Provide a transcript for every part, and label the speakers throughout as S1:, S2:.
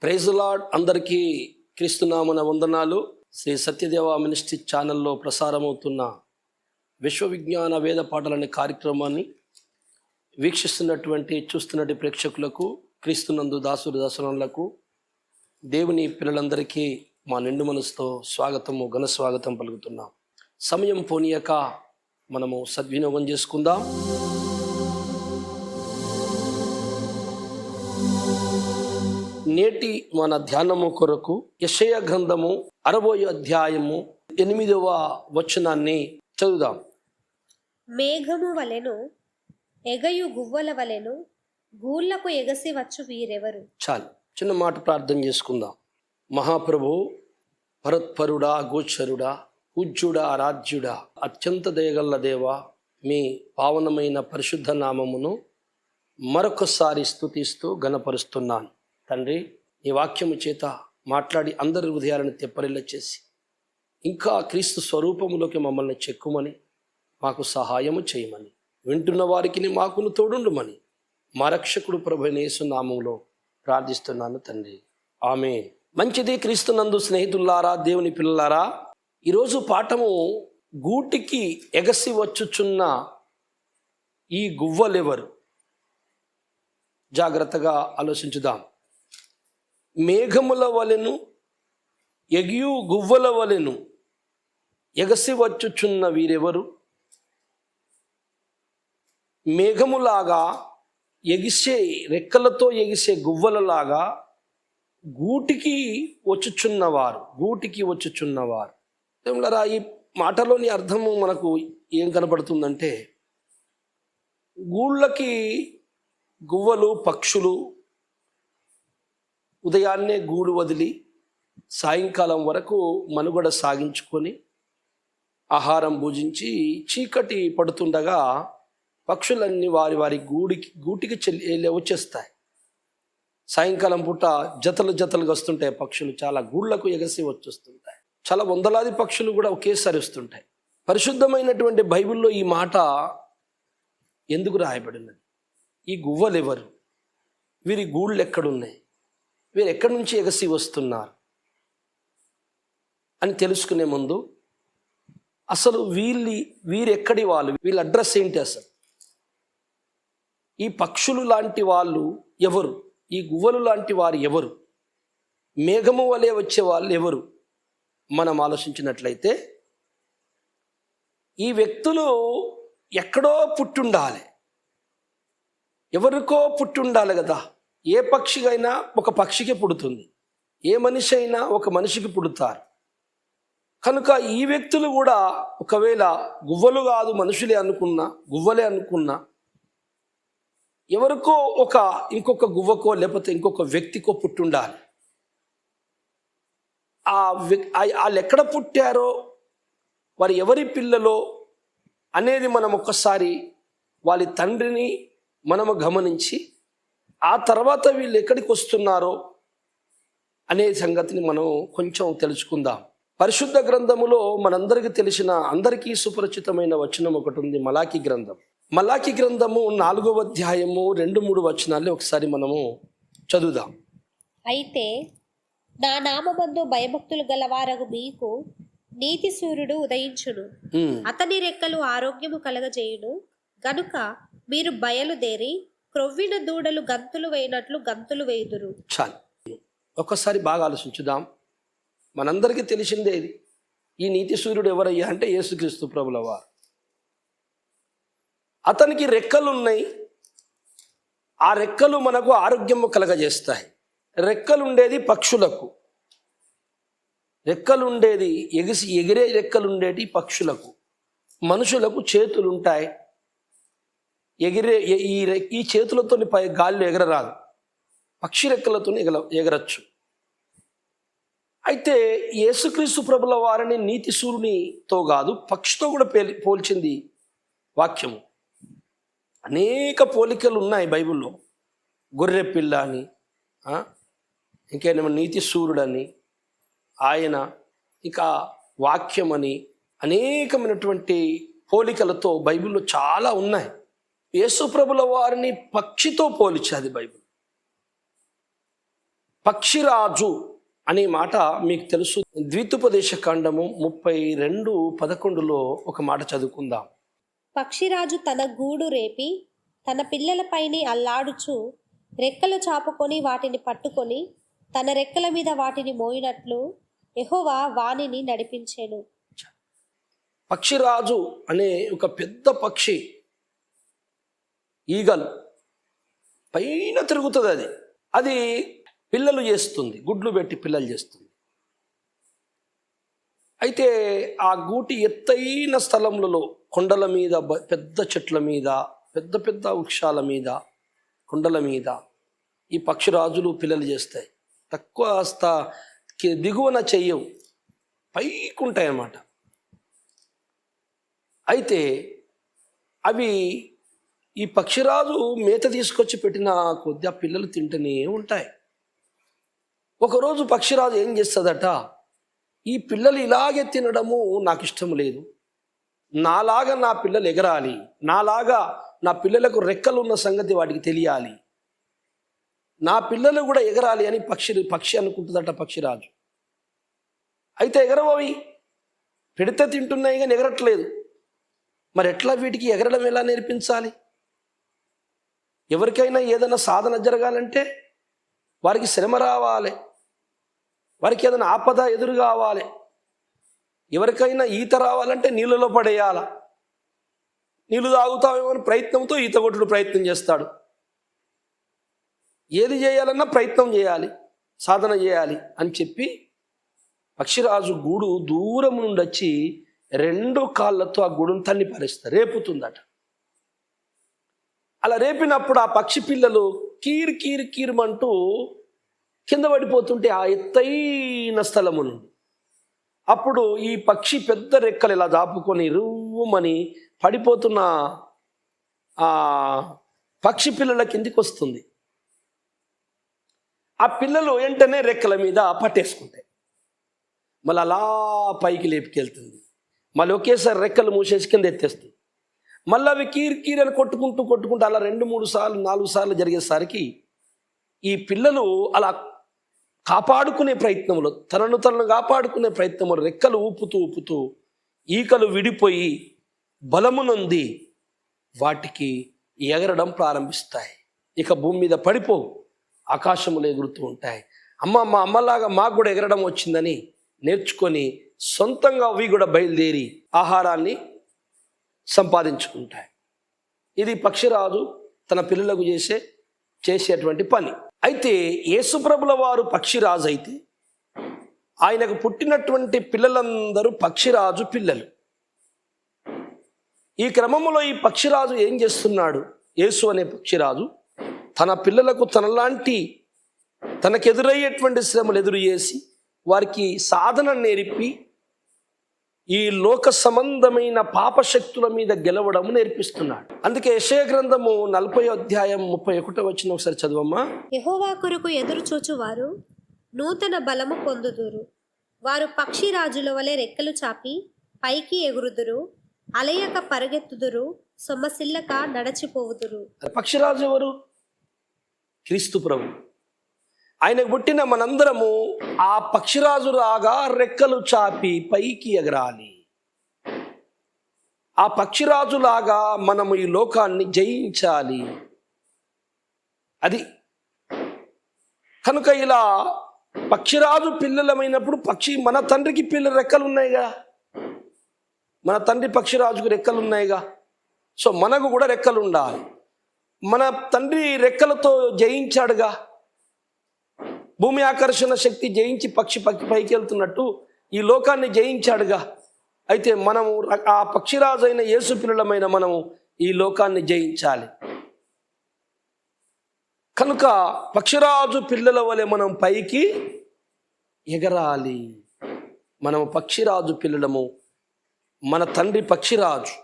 S1: Praise lord. అందరికీ క్రీస్తునామన వందనాలు. Shri Satyadeva ministry ఛానల్లో ప్రసారమవుతున్న విశ్వవిజ్ఞాన వేద పాటలనే కార్యక్రమాన్ని వీక్షిస్తున్నటువంటి చూస్తున్నటువంటి ప్రేక్షకులకు, క్రీస్తునందు దాసులకు, దేవుని పిల్లలందరికీ మా నిండు మనసుతో స్వాగతము, ఘన స్వాగతం పలుకుతున్నాం. సమయం పోనీయక మనము సద్వినియోగం చేసుకుందాం. నేటి మన ధ్యానము కొరకు యెషయా గ్రంథము 60వ అధ్యాయము 8వ వచనాన్ని చదువుదాం.
S2: మేఘము వలెను ఎగయు గువ్వల వలెను గూళ్ళకు ఎగసి వచ్చు వీరెవరు.
S1: చాలు, చిన్న మాట ప్రార్థన చేసుకుందాం. మహాప్రభు, పరత్పరుడా, గోచరుడా, పూజ్యుడా, ఆరాధ్యుడా, అత్యంత దయగల్ల దేవా, మీ పావనమైన పరిశుద్ధ నామమును మరొకసారి స్తుతిస్తూ ఘనపరుస్తున్నాను. తండ్రి, ఈ వాక్యము చేత మాట్లాడి అందరి హృదయాలను తెప్పరిల్ల చేసి ఇంకా క్రీస్తు స్వరూపములోకి మమ్మల్ని చెక్కుమని, మాకు సహాయము చేయమని, వింటున్న వారికి మాకును తోడుండుమని మా రక్షకుడు ప్రభువైన యేసు నామములో ప్రార్థిస్తున్నాను తండ్రి, ఆమేన్. మంచిది. క్రీస్తునందు స్నేహితులారా, దేవుని పిల్లలారా, ఈరోజు పాఠము గూటికి ఎగసి వచ్చుచున్న ఈ గువ్వలెవరు? జాగ్రత్తగా ఆలోచించుదాం. మేఘముల వలెను ఎగియు గువ్వల వలెను ఎగసి వచ్చుచున్న వీరెవరు? మేఘములాగా ఎగిసే, రెక్కలతో ఎగిసే గువ్వలలాగా గూటికి వచ్చుచున్నవారు. ఏమన్నారా? ఈ మాటలోని అర్థము మనకు ఏం కనపడుతుందంటే, గూళ్ళకి గువ్వలు, పక్షులు ఉదయాన్నే గూడు వదిలి సాయంకాలం వరకు మనుగడ సాగించుకొని ఆహారం భుజించి చీకటి పడుతుండగా పక్షులన్నీ వారి వారి గూటికి వచ్చేస్తాయి. సాయంకాలం పూట జతలుగా వస్తుంటాయి పక్షులు, చాలా గూళ్ళకు ఎగసి వచ్చేస్తుంటాయి. చాలా వందలాది పక్షులు కూడా ఒకేసారి వస్తుంటాయి. పరిశుద్ధమైనటువంటి బైబిల్లో ఈ మాట ఎందుకు రాయబడినది? ఈ గువ్వలు ఎవరు? వీరి గూళ్ళు ఎక్కడున్నాయి? వీరు ఎక్కడి నుంచి ఎగసి వస్తున్నారు అని తెలుసుకునే ముందు అసలు వీరెక్కడి వాళ్ళు, వీళ్ళ అడ్రస్ ఏంటి? అసలు ఈ పక్షులు లాంటి వాళ్ళు ఎవరు? ఈ గువ్వలు లాంటి వారు ఎవరు? మేఘము వలె వచ్చే వాళ్ళు ఎవరు? మనం ఆలోచించినట్లయితే ఈ వ్యక్తులు ఎక్కడో పుట్టుండాలి, ఎవరికో పుట్టుండాలి కదా. ఏ పక్షికైనా ఒక పక్షికి పుడుతుంది, ఏ మనిషి అయినా ఒక మనిషికి పుడతారు. కనుక ఈ వ్యక్తులు కూడా ఒకవేళ గువ్వలు కాదు, మనుషులే అనుకున్నా, గువ్వలే అనుకున్నా, ఎవరికో ఇంకొక గువ్వకో లేకపోతే ఇంకొక వ్యక్తికో పుట్టుండాలి. వాళ్ళు ఎక్కడ పుట్టారో, వారు ఎవరి పిల్లలో అనేది మనం ఒక్కసారి వాళ్ళ తండ్రిని మనము గమనించి ఆ తర్వాత వీళ్ళు ఎక్కడికి వస్తున్నారో అనే సంగతిని మనం కొంచెం తెలుసుకుందాం. పరిశుద్ధ గ్రంథములో మనందరికీ తెలిసిన, అందరికీ సుపరిచితమైన వచనం ఒకటి ఉంది, మలాకి గ్రంథం. మలాకి గ్రంథము 4వ అధ్యాయము 2-3 వచనాలు ఒకసారి మనము చదువుదాం.
S2: అయితే నా నామమందు భయభక్తులు గలవారగు మీకు నీతి సూర్యుడు ఉదయించును, అతని రెక్కలు ఆరోగ్యము కలగజేయును. గనుక మీరు బయలుదేరి క్రొవ్విన దూడలు గంతులు వేయినట్లు గంతులు వేయుదురు.
S1: చాలు, ఒక్కసారి బాగా ఆలోచించుదాం. మనందరికీ తెలిసిందే ఇది. ఈ నీతి సూర్యుడు ఎవరయ్యా అంటే యేసుక్రీస్తు ప్రభుల వారు. అతనికి రెక్కలున్నాయి. ఆ రెక్కలు మనకు ఆరోగ్యము కలగజేస్తాయి. రెక్కలుండేది పక్షులకు, రెక్కలుండేది ఎగిరే రెక్కలుండేది పక్షులకు. మనుషులకు చేతులుంటాయి, ఈ చేతులతో పై గాలిలో ఎగరరాదు, పక్షి రెక్కలతో ఎగరచ్చు. అయితే యేసుక్రీస్తు ప్రభుల వారిని నీతి సూర్యునితో కాదు, పక్షితో కూడా పోల్చింది వాక్యము. అనేక పోలికలు ఉన్నాయి బైబిల్లో. గొర్రె పిల్ల అని, ఇంకేమో నీతి సూర్యుడని, ఆయన ఇంకా వాక్యం అని, అనేకమైనటువంటి పోలికలతో బైబిల్లో చాలా ఉన్నాయి. యేసు ప్రభుల వారిని పక్షితో పోల్చాది బైబిల్. పక్షిరాజు అనే మాట మీకు తెలుసు. ద్వితోపదేశ కాండము 32:11 ఒక మాట చదువుకుందాం.
S2: పక్షిరాజు తన గూడు రేపి తన పిల్లలపైని అల్లాడుచు రెక్కలు చాపుకొని వాటిని పట్టుకొని తన రెక్కల మీద వాటిని మోయినట్లు యెహోవా వానిని నడిపించెను.
S1: పక్షిరాజు అనే ఒక పెద్ద పక్షి, ఈగలు పైన తిరుగుతుంది. అది పిల్లలు చేస్తుంది, గుడ్లు పెట్టి పిల్లలు చేస్తుంది. అయితే ఆ గూటి ఎత్తైన స్థలములలో, కొండల మీద, పెద్ద చెట్ల మీద, పెద్ద పెద్ద వృక్షాల మీద, కొండల మీద ఈ పక్షిరాజులు పిల్లలు చేస్తాయి. తక్కువ దిగువన చెయ్యవు, పైకి ఉంటాయి అన్నమాట. అయితే అవి ఈ పక్షిరాజు మేత తీసుకొచ్చి పెట్టిన కొద్ది ఆ పిల్లలు తింటూనే ఉంటాయి. ఒకరోజు పక్షిరాజు ఏం చేస్తుందట, ఈ పిల్లలు ఇలాగే తినడము నాకు ఇష్టం లేదు, నాలాగా నా పిల్లలు ఎగరాలి, నాలాగా నా పిల్లలకు రెక్కలు ఉన్న సంగతి వాటికి తెలియాలి, నా పిల్లలు కూడా ఎగరాలి అని పక్షి అనుకుంటుందట పక్షిరాజు. అయితే ఎగరవవి, పెడితే తింటున్నాయి కానీ ఎగరట్లేదు. మరి ఎట్లా వీటికి ఎగరడం ఎలా నేర్పించాలి? ఎవరికైనా ఏదైనా సాధన జరగాలంటే వారికి శ్రమ రావాలి, వారికి ఏదైనా ఆపద ఎదురు కావాలి. ఎవరికైనా ఈత రావాలంటే నీళ్ళలో పడేయాల. నీళ్ళు తాగుతామేమో అని ప్రయత్నంతో ఈత కొట్టుడు ప్రయత్నం చేస్తాడు. ఏది చేయాలన్నా ప్రయత్నం చేయాలి, సాధన చేయాలి అని చెప్పి పక్షిరాజు గూడు దూరం నుండి వచ్చి 2 కాళ్ళతో ఆ గూడును తన్ని పారేస్తారు, రేపుతుందట. అలా రేపినప్పుడు ఆ పక్షి పిల్లలు కీరుమంటూ కింద పడిపోతుంటే ఆ ఎత్తైన స్థలము నుండి, అప్పుడు ఈ పక్షి పెద్ద రెక్కలు ఇలా దాపుకొని రువ్వుమని పడిపోతున్న ఆ పక్షి పిల్లల కిందికి వస్తుంది. ఆ పిల్లలు వెంటనే రెక్కల మీద పట్టేసుకుంటాయి, మళ్ళీ అలా పైకి లేపుకెళ్తుంది. మళ్ళీ ఒకేసారి రెక్కలు మూసేసి కింద ఎత్తేస్తుంది. మళ్ళీ అవి కీరని కొట్టుకుంటూ అలా 2-3 సార్లు 4 సార్లు జరిగేసరికి ఈ పిల్లలు అలా కాపాడుకునే ప్రయత్నంలో, తనను కాపాడుకునే ప్రయత్నంలో రెక్కలు ఊపుతూ ఈకలు విడిపోయి బలము నొంది వాటికి ఎగరడం ప్రారంభిస్తాయి. ఇక భూమి మీద పడిపోవు, ఆకాశములో ఎగురుతూ ఉంటాయి. మా అమ్మలాగా మాకు కూడా ఎగరడం వచ్చిందని నేర్చుకొని సొంతంగా అవి కూడా బయలుదేరి ఆహారాన్ని సంపాదించుకుంటాయి. ఇది పక్షిరాజు తన పిల్లలకు చేసేటువంటి పని. అయితే యేసుప్రభుల వారు పక్షిరాజు అయితే ఆయనకు పుట్టినటువంటి పిల్లలందరూ పక్షిరాజు పిల్లలు. ఈ క్రమంలో ఈ పక్షిరాజు ఏం చేస్తున్నాడు? యేసు అనే పక్షిరాజు తన పిల్లలకు తనకెదురయ్యేటువంటి శ్రమలు ఎదురు చేసి వారికి సాధన నేర్పి ఈ లోక సంబంధమైన పాపశక్తుల మీద గెలవడం నేర్పిస్తున్నాడు. అందుకే యెషయా గ్రంథము 40:31 ఒకసారి చదవమ్మా.
S2: యెహోవా కొరకు ఎదురు చూచువారు నూతన బలము పొందుదురు, వారు పక్షిరాజుల వలె రెక్కలు చాపి పైకి ఎగురుదురు, అలయక పరుగెత్తుదురు, సొమ్మసిల్లక నడచిపోవుదురు.
S1: పక్షిరాజు ఎవరు? క్రీస్తు ప్రభు. ఆయనకు పుట్టిన మనందరము ఆ పక్షిరాజు రాగా రెక్కలు చాపి పైకి ఎగరాలి. ఆ పక్షిరాజులాగా మనము ఈ లోకాన్ని జయించాలి. అది కనుక ఇలా పక్షిరాజు పిల్లలమైనప్పుడు మన తండ్రికి రెక్కలు ఉన్నాయిగా, మన తండ్రి పక్షిరాజుకు రెక్కలు ఉన్నాయిగా. సో మనకు కూడా రెక్కలు ఉండాలి. మన తండ్రి రెక్కలతో జయించాడుగా, భూమి ఆకర్షణ శక్తి జయించి పక్షి పైకి వెళ్తున్నట్టు ఈ లోకాన్ని జయించాడుగా. అయితే మనము ఆ పక్షిరాజు అయిన యేసు పిల్లలమైన మనము ఈ లోకాన్ని జయించాలి. కనుక పక్షిరాజు పిల్లల వలె మనం పైకి ఎగరాలి. మనము పక్షిరాజు పిల్లలము. మన తండ్రి పక్షిరాజు,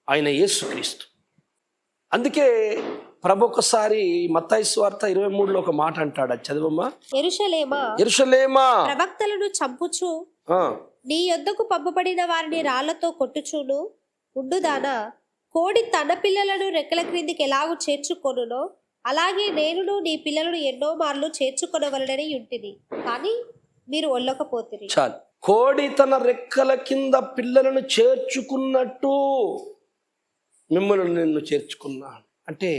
S1: ఆయన యేసుక్రీస్తు. అందుకే ప్రభు ఒకసారి మత్తయి సువార్త 23 ఒక మాట అంటాడు, అది చదవమ్మా. యెరూషలేమా
S2: ప్రవక్తలను చంపుచు నీ యొద్దకు పంపబడిన వారిని రాళ్లతో కొట్టుచును ఉండుదానా, కోడి తన పిల్లలను రెక్కల క్రిందికి ఎలాగూ చేర్చుకొనునో అలాగే నేనును నీ పిల్లలను ఎన్నో మార్లు చేర్చుకొనవలనని యుంటిని, కానీ మీరు ఒల్లకపోతిరి.
S1: చాలు. కోడి తన రెక్కల కింద పిల్లలను చేర్చుకున్నట్టు మిమ్మల్ని నిన్ను చేర్చుకున్నాను. అంటే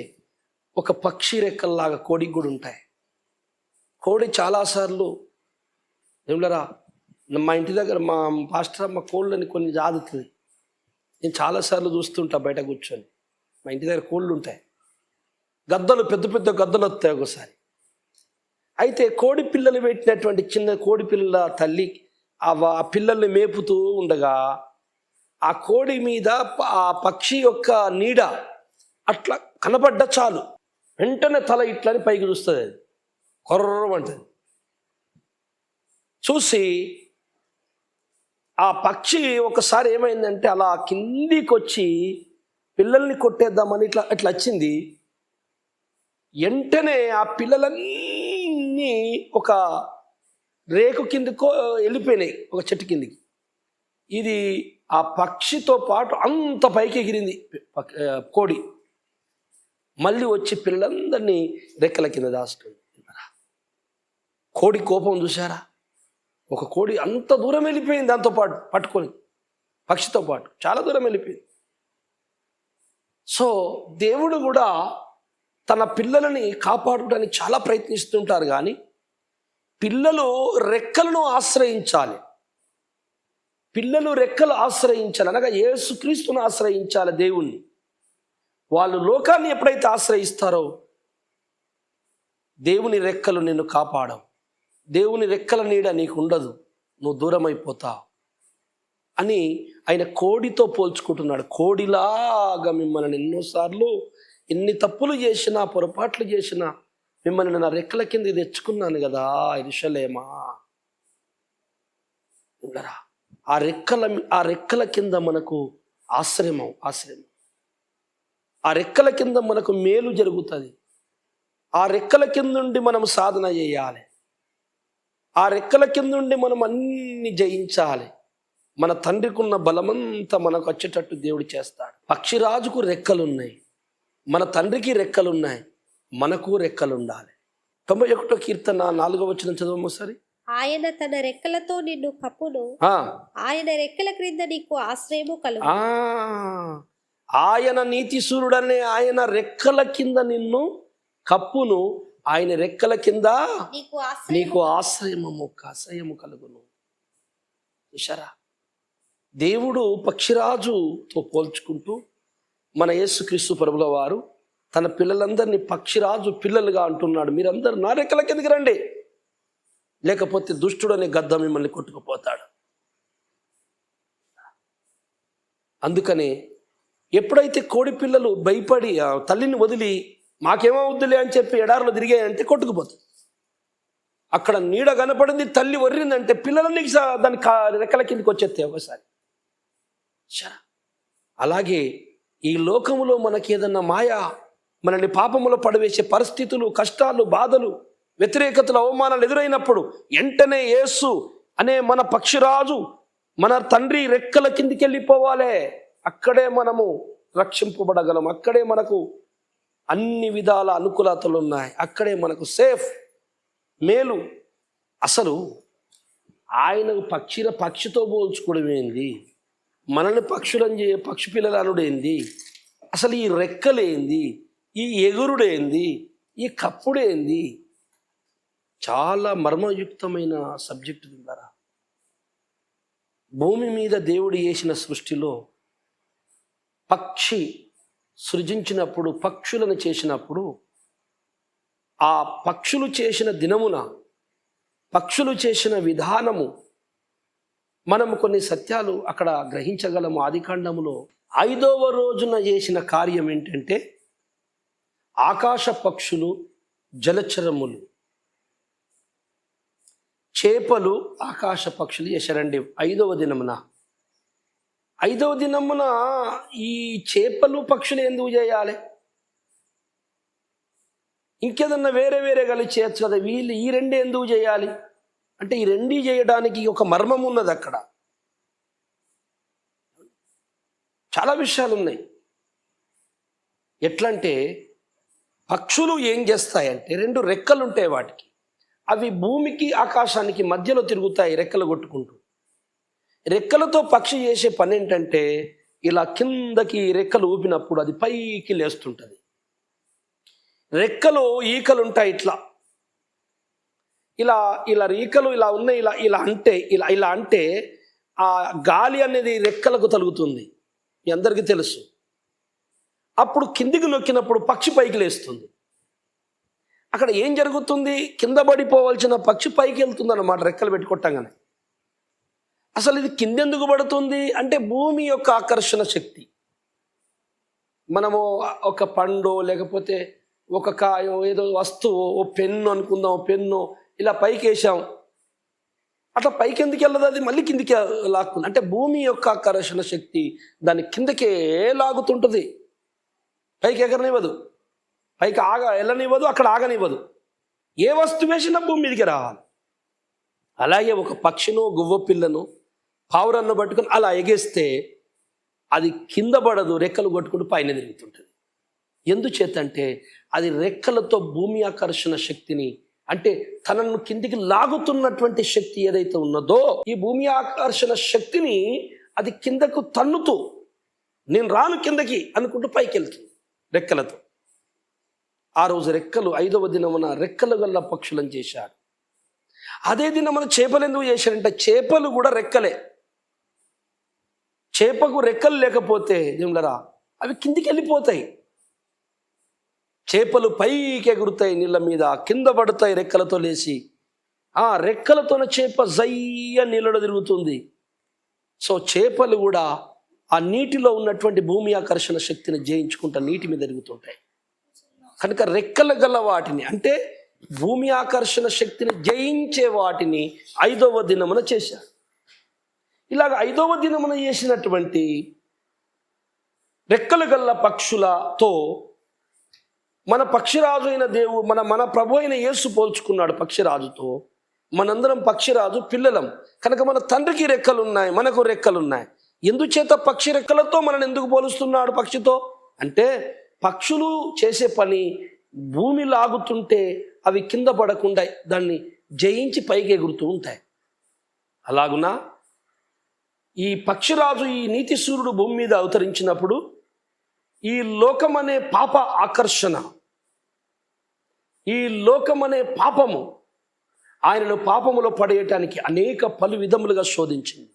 S1: ఒక పక్షి రెక్కల్లాగా కోడికి కూడా ఉంటాయి. కోడి చాలాసార్లు ఏమిలరా, మా ఇంటి దగ్గర మా పాస్టర్ అమ్మ కోళ్ళని కొన్ని జాదుతుంది. నేను చాలాసార్లు చూస్తుంటా బయట కూర్చొని. మా ఇంటి దగ్గర కోళ్ళు ఉంటాయి, గద్దలు, పెద్ద పెద్ద గద్దలు వస్తాయి ఒకసారి. అయితే కోడి పిల్లలు పెట్టినటువంటి చిన్న కోడి పిల్లల తల్లి ఆ పిల్లల్ని మేపుతూ ఉండగా ఆ కోడి మీద ఆ పక్షి యొక్క నీడ అట్లా కనబడ్డ చాలు, వెంటనే తల ఇట్లని పైకి చూస్తుంది. అది కొర్రమంటుంది. చూసి ఆ పక్షి ఒకసారి ఏమైందంటే అలా కిందికి వచ్చి పిల్లల్ని కొట్టేద్దామని ఇట్లా ఇట్లా వచ్చింది. వెంటనే ఆ పిల్లలన్నీ ఒక రేకు కిందకో వెళ్ళిపోయినాయి, ఒక చెట్టు కిందికి. ఇది ఆ పక్షితో పాటు అంత పైకి ఎగిరింది కోడి. మళ్ళీ వచ్చి పిల్లలందరినీ రెక్కల కింద దాచుకుంది. కోడి కోపం చూసారా? ఒక కోడి అంత దూరం వెళ్ళిపోయింది, దాంతో పాటు పట్టుకొని, పక్షితో పాటు చాలా దూరం వెళ్ళిపోయింది. సో దేవుడు కూడా తన పిల్లలని కాపాడడానికి చాలా ప్రయత్నిస్తుంటారు, కానీ పిల్లలు రెక్కలను ఆశ్రయించాలి. పిల్లలు రెక్కలు ఆశ్రయించాలి అనగా యేసుక్రీస్తును ఆశ్రయించాలి, దేవుణ్ణి. వాళ్ళు లోకాన్ని ఎప్పుడైతే ఆశ్రయిస్తారో దేవుని రెక్కలు నిన్ను కాపాడవు, దేవుని రెక్కల నీడ నీకు ఉండదు, నువ్వు దూరం అయిపోతావు అని ఆయన కోడితో పోల్చుకుంటున్నాడు. కోడిలాగా మిమ్మల్ని ఎన్నోసార్లు ఎన్ని తప్పులు చేసినా, పొరపాట్లు చేసినా మిమ్మల్ని నా రెక్కల కింద తెచ్చుకున్నాను కదా యెరూషలేమా. ఆ రెక్కల కింద మనకు ఆశ్రయం. ఆ రెక్కల కింద మనకు మేలు జరుగుతుంది. ఆ రెక్కల కిందుండి మనం సాధన చేయాలి. ఆ రెక్కల కిందుండి మనం అన్ని జయించాలి. మన తండ్రికి ఉన్న బలమంతా మనకు వచ్చేటట్టు దేవుడు చేస్తాడు. పక్షిరాజుకు రెక్కలున్నాయి, మన తండ్రికి రెక్కలున్నాయి, మనకు రెక్కలుండాలి. 91వ కీర్తన 4వ వచనం చదవము సరి.
S2: ఆయన తన రెక్కలతో నిన్ను కప్పును, ఆయన రెక్కల క్రింద నీకు ఆశ్రయము కలుగు.
S1: ఆయన నీతి సూర్యుడనే ఆయన రెక్కల కింద నిన్ను కప్పును, ఆయన రెక్కల కింద నీకు ఆశ్రయము కలుగును. చూశారా? దేవుడు పక్షిరాజుతో పోల్చుకుంటూ మన యేసుక్రీస్తు ప్రభుల వారు తన పిల్లలందరినీ పక్షిరాజు పిల్లలుగా అంటున్నాడు. మీరందరూ నా రెక్కల కిందకి రండి, లేకపోతే దుష్టుడు అనే గద్ద మిమ్మల్ని కొట్టుకుపోతాడు. అందుకనే ఎప్పుడైతే కోడి పిల్లలు భయపడి తల్లిని వదిలి మాకేమవుద్దులే అని చెప్పి ఎడారులో తిరిగాయంటే కొట్టుకుపోతుంది. అక్కడ నీడ కనపడింది, తల్లి వర్రిందంటే పిల్లలన్నీ దాని రెక్కల కిందకి వచ్చేస్తాయి ఒకసారి. అలాగే ఈ లోకములో మనకి ఏదన్నా మాయా మనల్ని పాపములో పడవేసే పరిస్థితులు, కష్టాలు, బాధలు, వ్యతిరేకతలు, అవమానాలు ఎదురైనప్పుడు వెంటనే యేసు అనే మన పక్షిరాజు మన తండ్రి రెక్కల కిందికి వెళ్ళిపోవాలి. అక్కడే మనము రక్షింపబడగలం, అక్కడే మనకు అన్ని విధాల అనుకూలతలు ఉన్నాయి, అక్కడే మనకు సేఫ్, మేలు. అసలు ఆయన పక్షితో పోల్చుకోవడం ఏంది, మనల్ని పక్షి పిల్లలు అనుడేంది, అసలు ఈ రెక్కలేంది, ఈ ఎగురుడేంది, ఈ కప్పుడేంది? చాలా మర్మయుక్తమైన సబ్జెక్టు ద్వారా భూమి మీద దేవుడు చేసిన సృష్టిలో పక్షి సృజించినప్పుడు, పక్షులను చేసినప్పుడు, ఆ పక్షులు చేసిన దినమున, పక్షులు చేసిన విధానము మనము కొన్ని సత్యాలు అక్కడ గ్రహించగలము. ఆదికాండములో 5వ రోజున చేసిన కార్యం ఏంటంటే ఆకాశ పక్షులు, జలచరములు, చేపలు, ఆకాశ పక్షులు చేశారండి 5వ దినమున. 5వ దినమున ఈ చేపలు, పక్షులు ఎందుకు చేయాలి? ఇంకేదన్నా వేరే కలిసి చేయొచ్చు కదా. వీళ్ళు ఈ రెండే ఎందుకు చేయాలి అంటే, ఈ రెండీ చేయడానికి ఒక మర్మం ఉన్నది. అక్కడ చాలా విషయాలు ఉన్నాయి. ఎట్లంటే పక్షులు ఏం చేస్తాయంటే రెండు రెక్కలు ఉంటాయి వాటికి. అవి భూమికి ఆకాశానికి మధ్యలో తిరుగుతాయి రెక్కలు కొట్టుకుంటూ. రెక్కలతో పక్షి చేసే పని ఏంటంటే ఇలా కిందకి రెక్కలు ఊపినప్పుడు అది పైకి లేస్తుంటుంది. రెక్కలు ఈకలు ఉంటాయి ఇట్లా, ఇలా ఇలా ఈకలు ఇలా ఉన్నాయి, ఇలా ఇలా అంటే ఇలా అంటే ఆ గాలి అనేది రెక్కలకు తగులుతుంది, మీ అందరికీ తెలుసు. అప్పుడు కిందికి నొక్కినప్పుడు పక్షి పైకి లేస్తుంది. అక్కడ ఏం జరుగుతుంది? కింద పడిపోవాల్సిన పక్షి పైకి వెళ్తుంది అన్నమాట రెక్కలు పెట్టుకొట్టంగానే. అసలు ఇది కిందెందుకు పడుతుంది అంటే భూమి యొక్క ఆకర్షణ శక్తి. మనము ఒక పండు లేకపోతే ఒక కాయో ఏదో వస్తువు, ఓ పెన్ను అనుకుందాం, ఓ పెన్ను ఇలా పైకి వేసాం, అట్లా పైకి ఎందుకు వెళ్ళదు, అది మళ్ళీ కిందికి లాక్కుంది. అంటే భూమి యొక్క ఆకర్షణ శక్తి దాన్ని కిందకే లాగుతుంటుంది, పైకి ఎగరనివ్వదు, పైకి వెళ్ళనివ్వదు, అక్కడ ఆగనివ్వదు. ఏ వస్తువు వేసినా భూమి మీదకి రావాలి. అలాగే ఒక పక్షిను, గువ్వ పిల్లను, పావురన్ను పట్టుకొని అలా ఎగేస్తే అది కింద పడదు, రెక్కలు కొట్టుకుంటూ పైన తిరుగుతుంటుంది. ఎందుచేతంటే అది రెక్కలతో భూమి ఆకర్షణ శక్తిని, అంటే తనను కిందికి లాగుతున్నటువంటి శక్తి ఏదైతే ఉన్నదో ఈ భూమి ఆకర్షణ శక్తిని అది కిందకు తన్నుతూ నేను రాను కిందకి అనుకుంటూ పైకి వెళ్తుంది రెక్కలతో. ఆ రోజు రెక్కలు 5వ దినమున రెక్కలు గల్ల పక్షులను చేశాడు. అదే దినమున చేపలు ఎందుకు చేశారంటే చేపలు కూడా రెక్కలే. చేపకు రెక్కలు లేకపోతే దేవులరా అవి కిందికి వెళ్ళిపోతాయి. చేపలు పైకి ఎగురుతాయి నీళ్ళ మీద, కింద పడతాయి రెక్కలతో లేచి. ఆ రెక్కలతోన చేప జయ్య నీళ్ళలో తిరుగుతుంది. సో చేపలు కూడా ఆ నీటిలో ఉన్నటువంటి భూమి ఆకర్షణ శక్తిని జయించుకుంటా నీటి మీద తిరుగుతుంటాయి. కనుక రెక్కల గల వాటిని, అంటే భూమి ఆకర్షణ శక్తిని జయించే వాటిని 5వ దినమున చేశారు. ఇలాగ 5వ దినమున చేసినటువంటి రెక్కలు గల్ల పక్షులతో మన పక్షిరాజు అయిన మన ప్రభు అయిన యేసు పోల్చుకున్నాడు పక్షిరాజుతో. మనందరం పక్షిరాజు పిల్లలం కనుక మన తండ్రికి రెక్కలు ఉన్నాయి, మనకు రెక్కలు ఉన్నాయి. ఎందుచేత పక్షి రెక్కలతో మనల్ని ఎందుకు పోలుస్తున్నాడు పక్షితో అంటే పక్షులు చేసే పని భూమి లాగుతుంటే అవి కింద పడకుండా దాన్ని జయించి పైకి ఎగురుతూ ఉంటాయి. అలాగునా ఈ పక్షిరాజు, ఈ నీతి సూర్యుడు భూమి మీద అవతరించినప్పుడు ఈ లోకమనే పాప ఆకర్షణ, ఈ లోకమనే పాపము ఆయనను పాపములో పడేయటానికి అనేక పలు విధములుగా శోధించింది.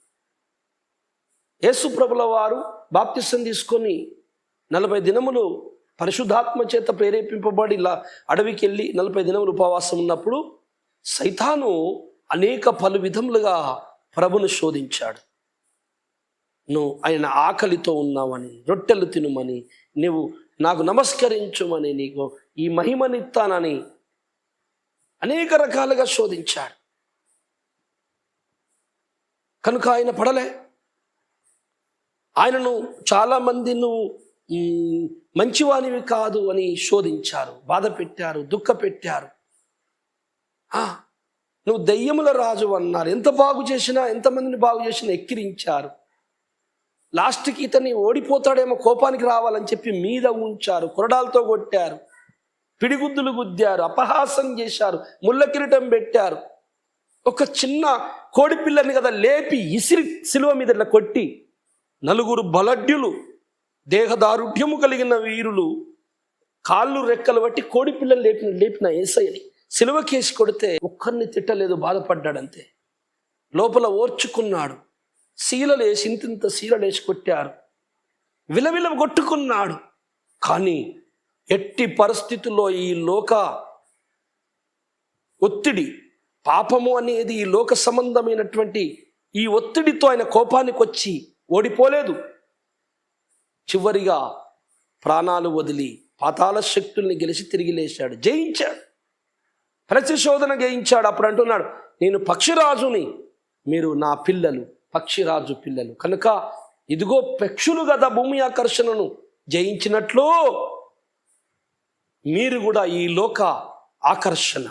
S1: యేసు ప్రభుల వారు బాప్తిసం తీసుకొని 40 దినములు పరిశుద్ధాత్మ చేత ప్రేరేపింపబడి ఇలా అడవికి వెళ్ళి 40 దినములు ఉపవాసం ఉన్నప్పుడు సైతాను అనేక పలు విధములుగా ప్రభును శోధించాడు. నువ్వు ఆయన ఆకలితో ఉన్నావని, రొట్టెలు తినుమని, నువ్వు నాకు నమస్కరించుమని, నీకు ఈ మహిమనిత్తానని అనేక రకాలుగా శోధించాడు. కనుక ఆయన పడలే. ఆయనను చాలామంది నువ్వు మంచివానివి కాదు అని శోధించారు, బాధ పెట్టారు, దుఃఖ పెట్టారు. నువ్వు దెయ్యముల రాజు అన్నారు. ఎంత బాగు చేసినా, ఎంతమందిని బాగు చేసినా ఎక్కిరించారు. లాస్ట్కి ఇతన్ని ఓడిపోతాడేమో కోపానికి రావాలని చెప్పి మీద ఉంచారు, కొరడాలతో కొట్టారు, పిడిగుద్దులు గుద్దారు, అపహాసం చేశారు, ముళ్ళ కిరీటం పెట్టారు. ఒక చిన్న కోడిపిల్లని కదా లేపి ఇసిరి సిలువ మీద ఇట్లా కొట్టి 4 బలడ్యులు, దేహదారుఢ్యము కలిగిన వీరులు కాళ్ళు రెక్కలు బట్టి కోడిపిల్లని లేపిన యేసయ్యని సిలువకేసి కొడితే ఒక్కరిని తిట్టలేదు, బాధపడ్డాడంతే. లోపల ఓర్చుకున్నాడు. శీలలేసి ఇంతింత శీలలేసి కొట్టారు, విలవిల కొట్టుకున్నాడు. కానీ ఎట్టి పరిస్థితుల్లో ఈ లోక ఒత్తిడి, పాపము అనేది ఈ లోక సంబంధమైనటువంటి ఈ ఒత్తిడితో ఆయన కోపానికి వచ్చి ఓడిపోలేదు. చివరిగా ప్రాణాలు వదిలి పాతాళ శక్తుల్ని గెలిచి తిరిగి లేచాడు, జయించాడు, ప్రతిశోధన జయించాడు. అప్పుడు అంటున్నాడు, నేను పక్షిరాజుని, మీరు నా పిల్లలు, పక్షిరాజు పిల్లలు. కనుక ఇదిగో పక్షులు కదా భూమి ఆకర్షణను జయించినట్లు మీరు కూడా ఈ లోక ఆకర్షణ,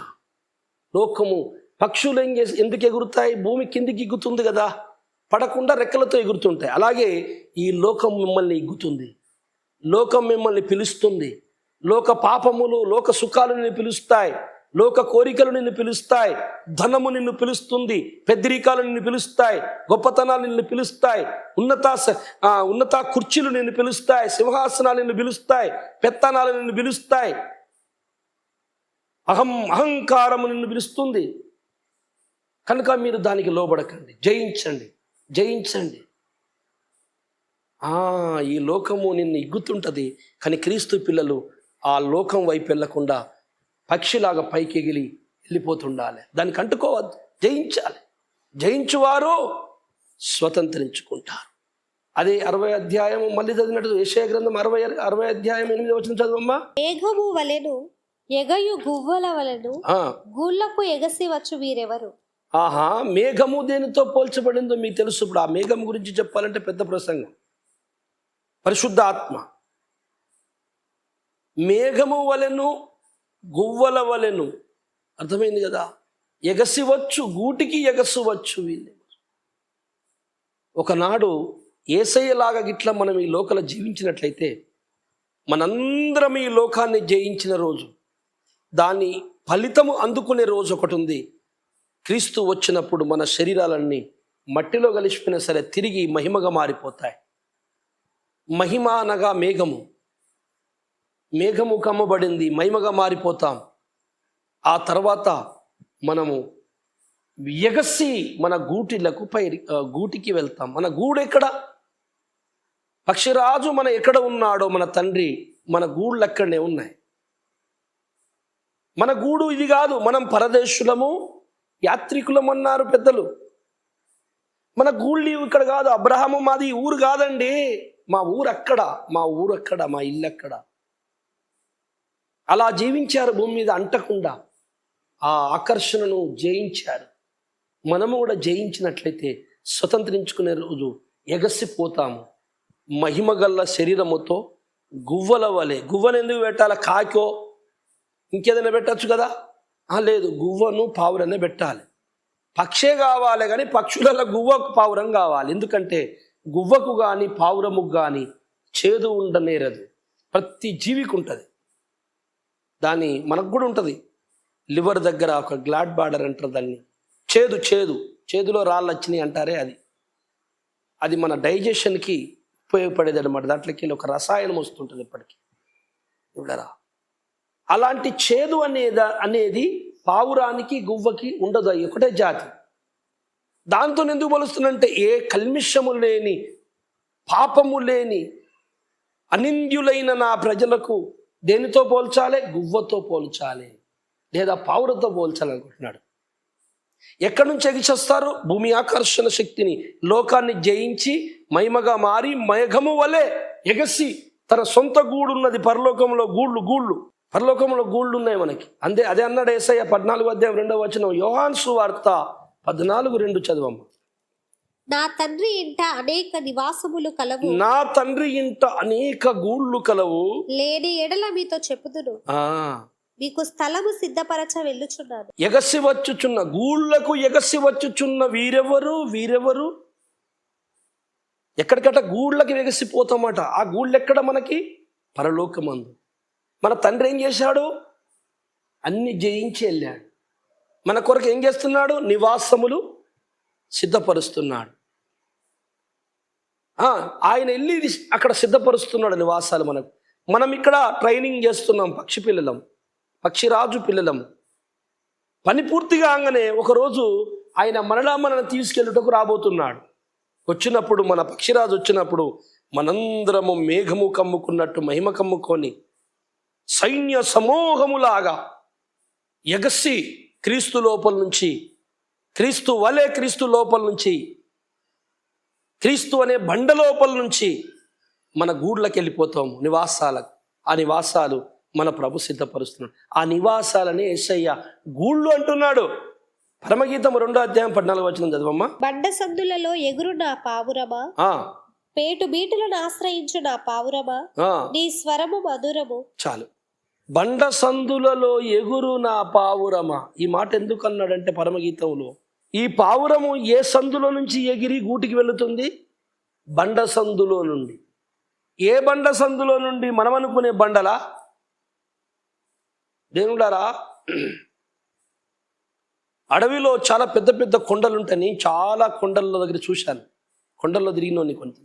S1: లోకము పక్షులు ఎందుకు ఎగురుతాయి? భూమి కిందికి ఎగుతుంది కదా, పడకుండా రెక్కలతో ఎగురుతుంటాయి. అలాగే ఈ లోకం మిమ్మల్ని ఎగ్గుతుంది, లోకం మిమ్మల్ని పిలుస్తుంది. లోక పాపములు, లోక సుఖాలు నిన్ను పిలుస్తాయి, లోక కోరికలు నిన్ను పిలుస్తాయి, ధనము నిన్ను పిలుస్తుంది, పెద్దరికాలు నిన్ను పిలుస్తాయి, గొప్పతనాలు నిన్ను పిలుస్తాయి, ఉన్నత కుర్చీలు నిన్ను పిలుస్తాయి, సింహాసనాలు నిన్ను పిలుస్తాయి, పెత్తనాలు నిన్ను పిలుస్తాయి, అహంకారము నిన్ను పిలుస్తుంది. కనుక మీరు దానికి లోబడకండి, జయించండి, జయించండి. ఈ లోకము నిన్ను ఇగ్గుతుంటుంది, కానీ క్రీస్తు పిల్లలు ఆ లోకం వైపు వెళ్లకుండా పక్షిలాగా పైకి ఎగిలి వెళ్ళిపోతుండాలి. దానికి అంటుకోవద్దు, జయించాలి. జయించువారు స్వతంత్రించుకుంటారు. అదే 60 అధ్యాయం మళ్ళీ చదివినట్టు యెషయా గ్రంథం 60 అధ్యాయం 8వ వచనం చదవమ్మా.
S2: మేఘము వలెను ఎగయు గువ్వల వలెను గూళ్ళకు ఎగసి వచ్చు వీరెవరు.
S1: మేఘము దేనితో పోల్చబడిందో మీకు తెలుసు. ఇప్పుడు ఆ మేఘం గురించి చెప్పాలంటే పెద్ద ప్రసంగం. పరిశుద్ధ ఆత్మ మేఘము వలెను గువ్వల వలెను, అర్థమైంది కదా. ఎగసివచ్చు, గూటికి ఎగసవచ్చు వీళ్ళు. ఒకనాడు యేసయ్యలాగా గిట్లా మనం ఈ లోకల జీవించినట్లయితే, మనందరం ఈ లోకాన్ని జయించిన రోజు, దాని ఫలితము అందుకునే రోజు ఒకటి ఉంది. క్రీస్తు వచ్చినప్పుడు మన శరీరాలన్నీ మట్టిలో కలిసిపోయినా సరే తిరిగి మహిమగా మారిపోతాయి. మహిమ అనగా మేఘము, మేఘము కమ్మబడింది, మహిమగా మారిపోతాం. ఆ తర్వాత మనము ఎగసి మన గూటిలకు గూటికి వెళ్తాం. మన గూడు ఎక్కడ? పక్షిరాజు మన ఎక్కడ ఉన్నాడో మన తండ్రి, మన గూళ్ళు అక్కడనే ఉన్నాయి. మన గూడు ఇది కాదు, మనం పరదేశులము, యాత్రికులం అన్నారు పెద్దలు. మన గూళ్ళు ఇక్కడ కాదు. అబ్రహాము మాది ఊరు కాదండి, మా ఊరు అక్కడ, మా ఊరు అక్కడ, మా ఇల్లు అక్కడ. అలా జీవించారు, భూమి మీద అంటకుండా ఆ ఆకర్షణను జయించారు. మనము కూడా జయించినట్లయితే స్వతంత్రించుకునే రోజు ఎగసిపోతాము. మహిమగల్ల శరీరముతో గువ్వల వలె. గువ్వను ఎందుకు పెట్టాలి? కాకో ఇంకేదైనా పెట్టచ్చు కదా? లేదు, గువ్వను పావురనే పెట్టాలి. పక్షే కావాలి, కానీ పక్షులలో గువ్వకు పావురం కావాలి. ఎందుకంటే గువ్వకు కానీ పావురముకు కానీ చేదు ఉండనేరదు. ప్రతి జీవికి ఉంటుంది. మనకు కూడా ఉంటుంది. లివర్ దగ్గర ఒక గ్లాడ్ బార్డర్ అంటారు దాన్ని. చేదులో రాళ్ళు వచ్చినాయి అంటారే, అది మన డైజెషన్కి ఉపయోగపడేది అనమాట. దాంట్లోకి ఒక రసాయనం వస్తుంటుంది ఎప్పటికీ. ఇవిడరా అలాంటి చేదు అనేది పావురానికి గువ్వకి ఉండదు. అది ఒకటే జాతి. దాంతో ఎందుకు పోలుస్తుందంటే, ఏ కల్మిషము లేని, పాపము లేని, అనింద్యులైన నా ప్రజలకు దేనితో పోల్చాలి? గువ్వతో పోల్చాలి, లేదా పావురతో పోల్చాలనుకుంటున్నాడు. ఎక్కడి నుంచి ఎగిచొస్తారు? భూమి ఆకర్షణ శక్తిని, లోకాన్ని జయించి మహిమగా మారి మేఘము వలె ఎగసి తన సొంత గూడున్నది పరలోకంలో. పరలోకంలో గూళ్ళు ఉన్నాయి మనకి. అదే అన్నాడు యేసయ్య 14వ అధ్యాయం 2వ వచనం. యోహాను సువార్త 14:2 చదవమ్మ.
S2: నా తండ్రి ఇంట అనేక నివాసములు కలవు,
S1: నా తండ్రి ఇంట అనేక గూళ్ళు కలవు,
S2: లేని ఎడల మీతో చెప్పుదును, మీకు స్థలము సిద్ధపరచ వెళ్ళుచున్నాను.
S1: ఎగసి వచ్చుచున్న గూళ్ళకు ఎగసి వచ్చుచున్న వీరెవరు? ఎక్కడికట గూళ్ళకి ఎగసిపోతామట. ఆ గూళ్ళు ఎక్కడ? మనకి పరలోకమందు. మన తండ్రి ఏం చేశాడు? అన్ని జయించి వెళ్ళాడు. మన కొరకు ఏం చేస్తున్నాడు? నివాసములు సిద్ధపరుస్తున్నాడు. ఆయన వెళ్ళి అక్కడ సిద్ధపరుస్తున్నాడు నివాసాలు మనకు. మనం ఇక్కడ ట్రైనింగ్ చేస్తున్నాం, పక్షిరాజు పిల్లలం. పని పూర్తిగా కాగానే ఒకరోజు ఆయన మనల్ని తీసుకెళ్ళుటకు రాబోతున్నాడు. వచ్చినప్పుడు, మన పక్షిరాజు వచ్చినప్పుడు మనందరము మేఘము కమ్ముకున్నట్టు మహిమ కమ్ముకొని సైన్య సమూహములాగా ఎగసి క్రీస్తు లోపల నుంచి, క్రీస్తు వలె క్రీస్తు లోపల నుంచి, క్రీస్తు అనే బండ లోపల నుంచి మన గూళ్ళకి వెళ్ళిపోతాము, నివాసాలకు. ఆ నివాసాలు మన ప్రభు సిద్ధపరుస్తున్నాడు. ఆ నివాసాలని యేసయ్య గూళ్ళు అంటున్నాడు. పరమగీతం 2వ అధ్యాయం 14వ వచనం చదవమ్మా.
S2: బండ సందులలో ఎగురు నా పావురమా, పేటు బీటులను ఆశ్రయించు నా పావురమా, నీ స్వరము మధురము.
S1: చాలు. బండ సందులలో ఎగురు నా పావురమా. ఈ మాట ఎందుకు అన్నాడంటే పరమగీతంలో, ఈ పావురము ఏ సందులో నుంచి ఎగిరి గూటికి వెళుతుంది? బండ సందులో నుండి. ఏ బండ సందులో నుండి? మనం అనుకునే బండలా? దేవుడారా, అడవిలో చాలా పెద్ద పెద్ద కొండలు ఉంటాయి. నేను చాలా కొండల దగ్గర చూశాను, కొండల్లో తిరిగినోని కొంత.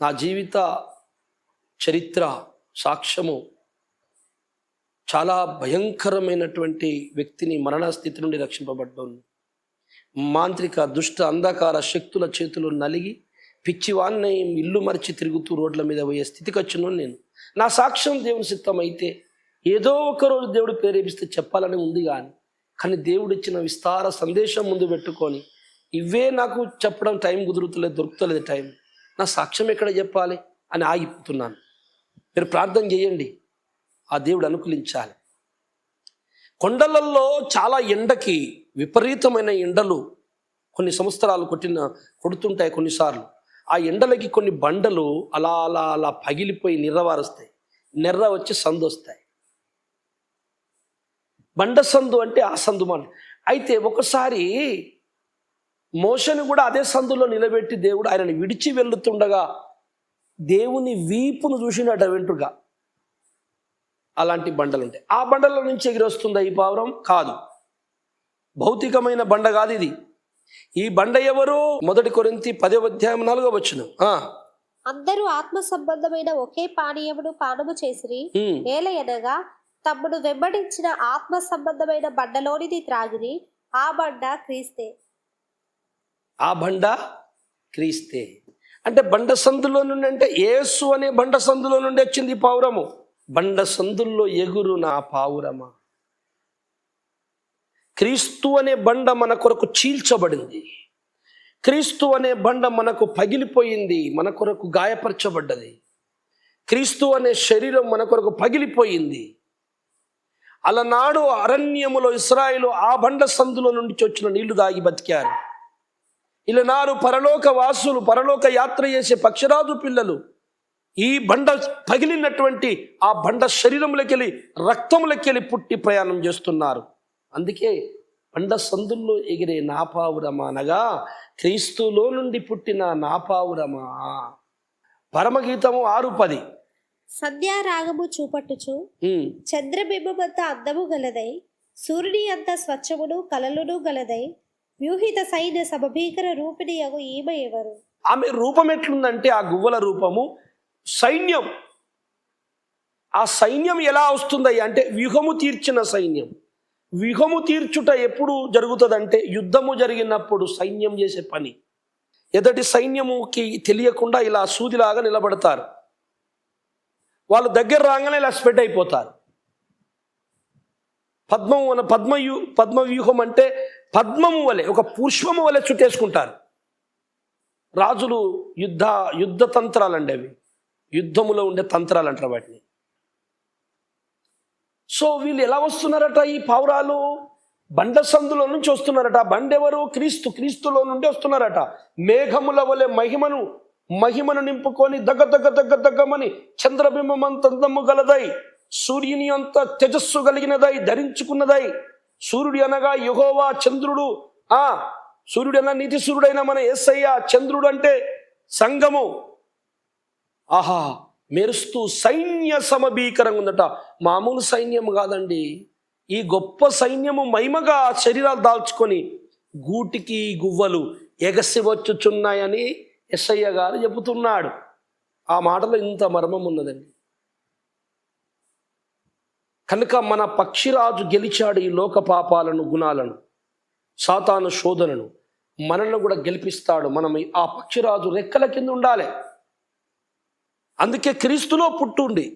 S1: నా జీవిత చరిత్ర సాక్ష్యము చాలా భయంకరమైనటువంటి వ్యక్తిని మరణ స్థితి నుండి రక్షింపబడ్డాను. మాంత్రిక దుష్ట అంధకార శక్తుల చేతులు నలిగి పిచ్చివాన్ని ఇల్లు మరిచి తిరుగుతూ రోడ్ల మీద పోయే స్థితికి వచ్చిన నేను. నా సాక్ష్యం దేవుని చిత్తం అయితే ఏదో ఒకరోజు దేవుడు ప్రేరేపిస్తే చెప్పాలని ఉంది. కానీ దేవుడు ఇచ్చిన విస్తార సందేశం ముందు పెట్టుకొని ఇవే నాకు చెప్పడం టైం కుదురుతలేదు, దొరుకుతలేదు టైం. నా సాక్ష్యం ఎక్కడ చెప్పాలి అని ఆగిపోతున్నాను. మీరు ప్రార్థన చేయండి, ఆ దేవుడు అనుకూలించాలి. కొండలలో చాలా ఎండకి, విపరీతమైన ఎండలు కొన్ని సంవత్సరాలు కొడుతుంటాయి. కొన్నిసార్లు ఆ ఎండలకి కొన్ని బండలు అలా అలా అలా పగిలిపోయి నిర్రవారుస్తాయి, నెర్ర వచ్చి సందు వస్తాయి. బండ సందు అంటే ఆ సందు మాట. అయితే ఒకసారి మోషని కూడా అదే సందులో నిలబెట్టి దేవుడు ఆయనని విడిచి వెళ్తుండగా దేవుని వీపును చూసినట్టు వెంట్రుగా. అలాంటి బండలు ఉంటాయి. ఆ బండల నుంచి ఎగిరొస్తుందా ఈ పావురం? కాదు, భౌతికమైన బండ కాదు ఇది. ఈ బండ ఎవరు? 1 కొరింథీ 10:4
S2: అందరూ ఆత్మ సంబంధమైన ఒకే పానీయమును పానము చేసిరి, ఏలయనగా తమ్ముడు వెంబడించిన ఆత్మ సంబంధమైన బండలోనిది త్రాగిరి, ఆ బండ క్రీస్తే.
S1: ఆ బండ క్రీస్తే అంటే బండ సందులో నుండి, అంటే యేసు అనే బండ సందులో నుండి వచ్చింది ఈ పావురము. బండ సందుల్లో ఎగురు నా పావురమా. క్రీస్తు అనే బండ మన కొరకు చీల్చబడింది. క్రీస్తు అనే బండ మనకు పగిలిపోయింది, మన కొరకు గాయపరచబడ్డది. క్రీస్తు అనే శరీరం మన కొరకు పగిలిపోయింది. అలనాడు అరణ్యములో ఇశ్రాయేలు ఆ బండ సందులో నుండి వచ్చిన నీళ్లు దాగి బతికారు. ఇలనాడు పరలోక వాసులు, పరలోక యాత్ర చేసే పక్షిరాజు పిల్లలు ఈ బండ పగిలినటువంటి ఆ బండ శరీరములకెళ్ళి రక్తములకెళ్ళి పుట్టి ప్రయాణం చేస్తున్నారు. అందుకే బండ సందుల్లో ఎగిరే నాపావురమా అనగా క్రీస్తులో నుండి పుట్టిన నాపావురమా. పరమగీతము 6:10.
S2: సంధ్యారాగము చూపట్టుచు చంద్రబింబమంత అందము గలదై, సూర్యుని అంత స్వచ్ఛమును కలలును గలదై, వ్యూహిత సైన్య సమభీకర రూపిణి అగు ఈమె ఎవరు?
S1: ఆమె రూపం ఎట్లుందంటే ఆ గువ్వల రూపము సైన్యం. ఆ సైన్యం ఎలా వస్తుందయ్యా అంటే వ్యూహము తీర్చిన సైన్యం. వ్యూహము తీర్చుట ఎప్పుడు జరుగుతుందంటే యుద్ధము జరిగినప్పుడు సైన్యం చేసే పని. ఎదటి సైన్యముకి తెలియకుండా ఇలా సూదిలాగా నిలబడతారు. వాళ్ళు దగ్గర రాగానే ఇలా స్ప్రెడ్ అయిపోతారు. పద్మవ్యూహం అంటే పద్మము వలె, ఒక పుష్పము వలె చుట్టేసుకుంటారు. రాజులు యుద్ధ తంత్రాలండి అవి, యుద్ధములో ఉండే తంత్రాలు అంటారు వాటిని. సో వీళ్ళు ఎలా వస్తున్నారట? ఈ పావురాలు బండ సందులో నుంచి వస్తున్నారట. బండ ఎవరు? క్రీస్తులో నుండి వస్తున్నారట. మేఘముల వలె మహిమను నింపుకొని దగ్గమని చంద్రబింబం అంత అందము గలదై, సూర్యుని అంత తేజస్సు కలిగినదై ధరించుకున్నదై. సూర్యుడు అనగా యెహోవా, చంద్రుడు సూర్యుడు అన్న నీతి సూర్యుడైన మన యేసయ్య, చంద్రుడు అంటే సంఘము. ఆహా, మెరుస్తూ సైన్య సమభీకరంగా ఉందట. మామూలు సైన్యం కాదండి, ఈ గొప్ప సైన్యము మహిమగా శరీరాలు దాల్చుకొని గూటికి గువ్వలు ఎగసి వచ్చుచున్నాయని యేసయ్య గారు చెబుతున్నాడు. ఆ మాటలో ఇంత మర్మం ఉన్నదండి. కనుక మన పక్షిరాజు గెలిచాడు ఈ లోక పాపాలను, గుణాలను, సాతాను శోధనను. మనల్ని కూడా గెలిపిస్తాడు. మనం ఆ పక్షిరాజు రెక్కల కింద ఉండాలి. అందుకే క్రీస్తులో పుట్టుండి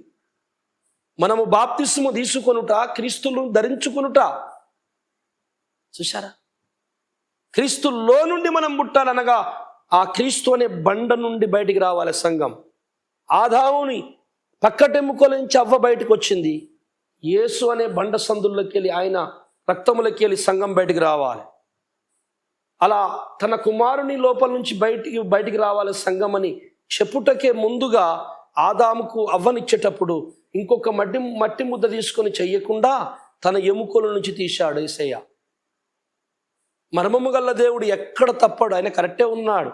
S1: మనము బాప్తిస్ము తీసుకొనుట, క్రీస్తును ధరించుకొనుట. చూశారా? క్రీస్తులో నుండి మనం పుట్టాలనగా ఆ క్రీస్తు అనే బండ నుండి బయటికి రావాలి సంఘం. ఆదాముని పక్కటెముకల నుంచి అవ్వ బయటకు వచ్చింది. యేసు అనే బండ సందుల్లోకి వెళ్ళి, ఆయన రక్తములకి వెళ్ళి సంఘం బయటికి రావాలి. అలా తన కుమారుని లోపల నుంచి బయటికి రావాలి సంఘం అని చెప్పుటకే ముందుగా ఆదాముకు అవ్వనిచ్చేటప్పుడు ఇంకొక మట్టి ముద్ద తీసుకొని చెయ్యకుండా తన ఎముకల నుంచి తీశాడు యేసయ్య. మర్మము గల్ల దేవుడు ఎక్కడ తప్పాడు, ఆయన కరెక్టే ఉన్నాడు.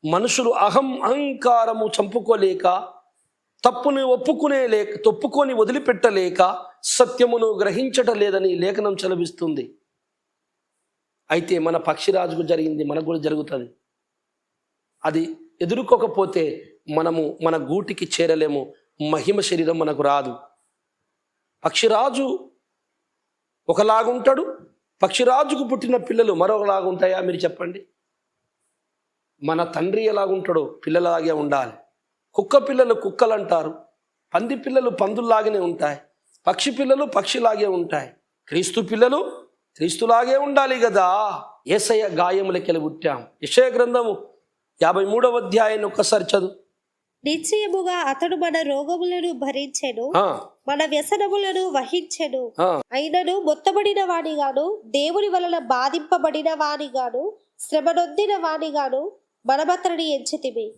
S1: మనుషులు అహంకారము చంపుకోలేక తప్పుని ఒప్పుకొని వదిలిపెట్టలేక సత్యమును గ్రహించట లేదని లేఖనం చలవిస్తుంది. అయితే మన పక్షిరాజుకు జరిగింది మనకు కూడా జరుగుతుంది. అది ఎదుర్కోకపోతే మనము మన గూటికి చేరలేము, మహిమ శరీరం మనకు రాదు. పక్షిరాజు ఒకలాగుంటాడు, పక్షిరాజుకు పుట్టిన పిల్లలు మరొకలాగుంటాయా? మీరు చెప్పండి. మన తండ్రి ఎలాగుంటాడో పిల్లలాగే ఉండాలి. కుక్క పిల్లలు కుక్కలు అంటారు, పంది పిల్లలు పందుల్లాగానే ఉంటాయి, పక్షి పిల్లలు పక్షిలాగే ఉంటాయి. క్రీస్తు పిల్లలు క్రీస్తులాగే ఉండాలి కదా. యేసయ్య గాయములకెళ్ళి పుట్టాం. యెషయా గ్రంథము 53వ అధ్యాయాన్ని ఒక్కసారి చదువు.
S2: నిశ్చయముగా అతడు మన రోగములను భరించెను, మన వ్యసనములను వహించెను. అయినను మొత్తబడిన వానిగాను, దేవుని వలన బాధింపబడిన వానిగాను, శ్రమనొందిన వానిగాను మనమతనిని ఎంచితిమి.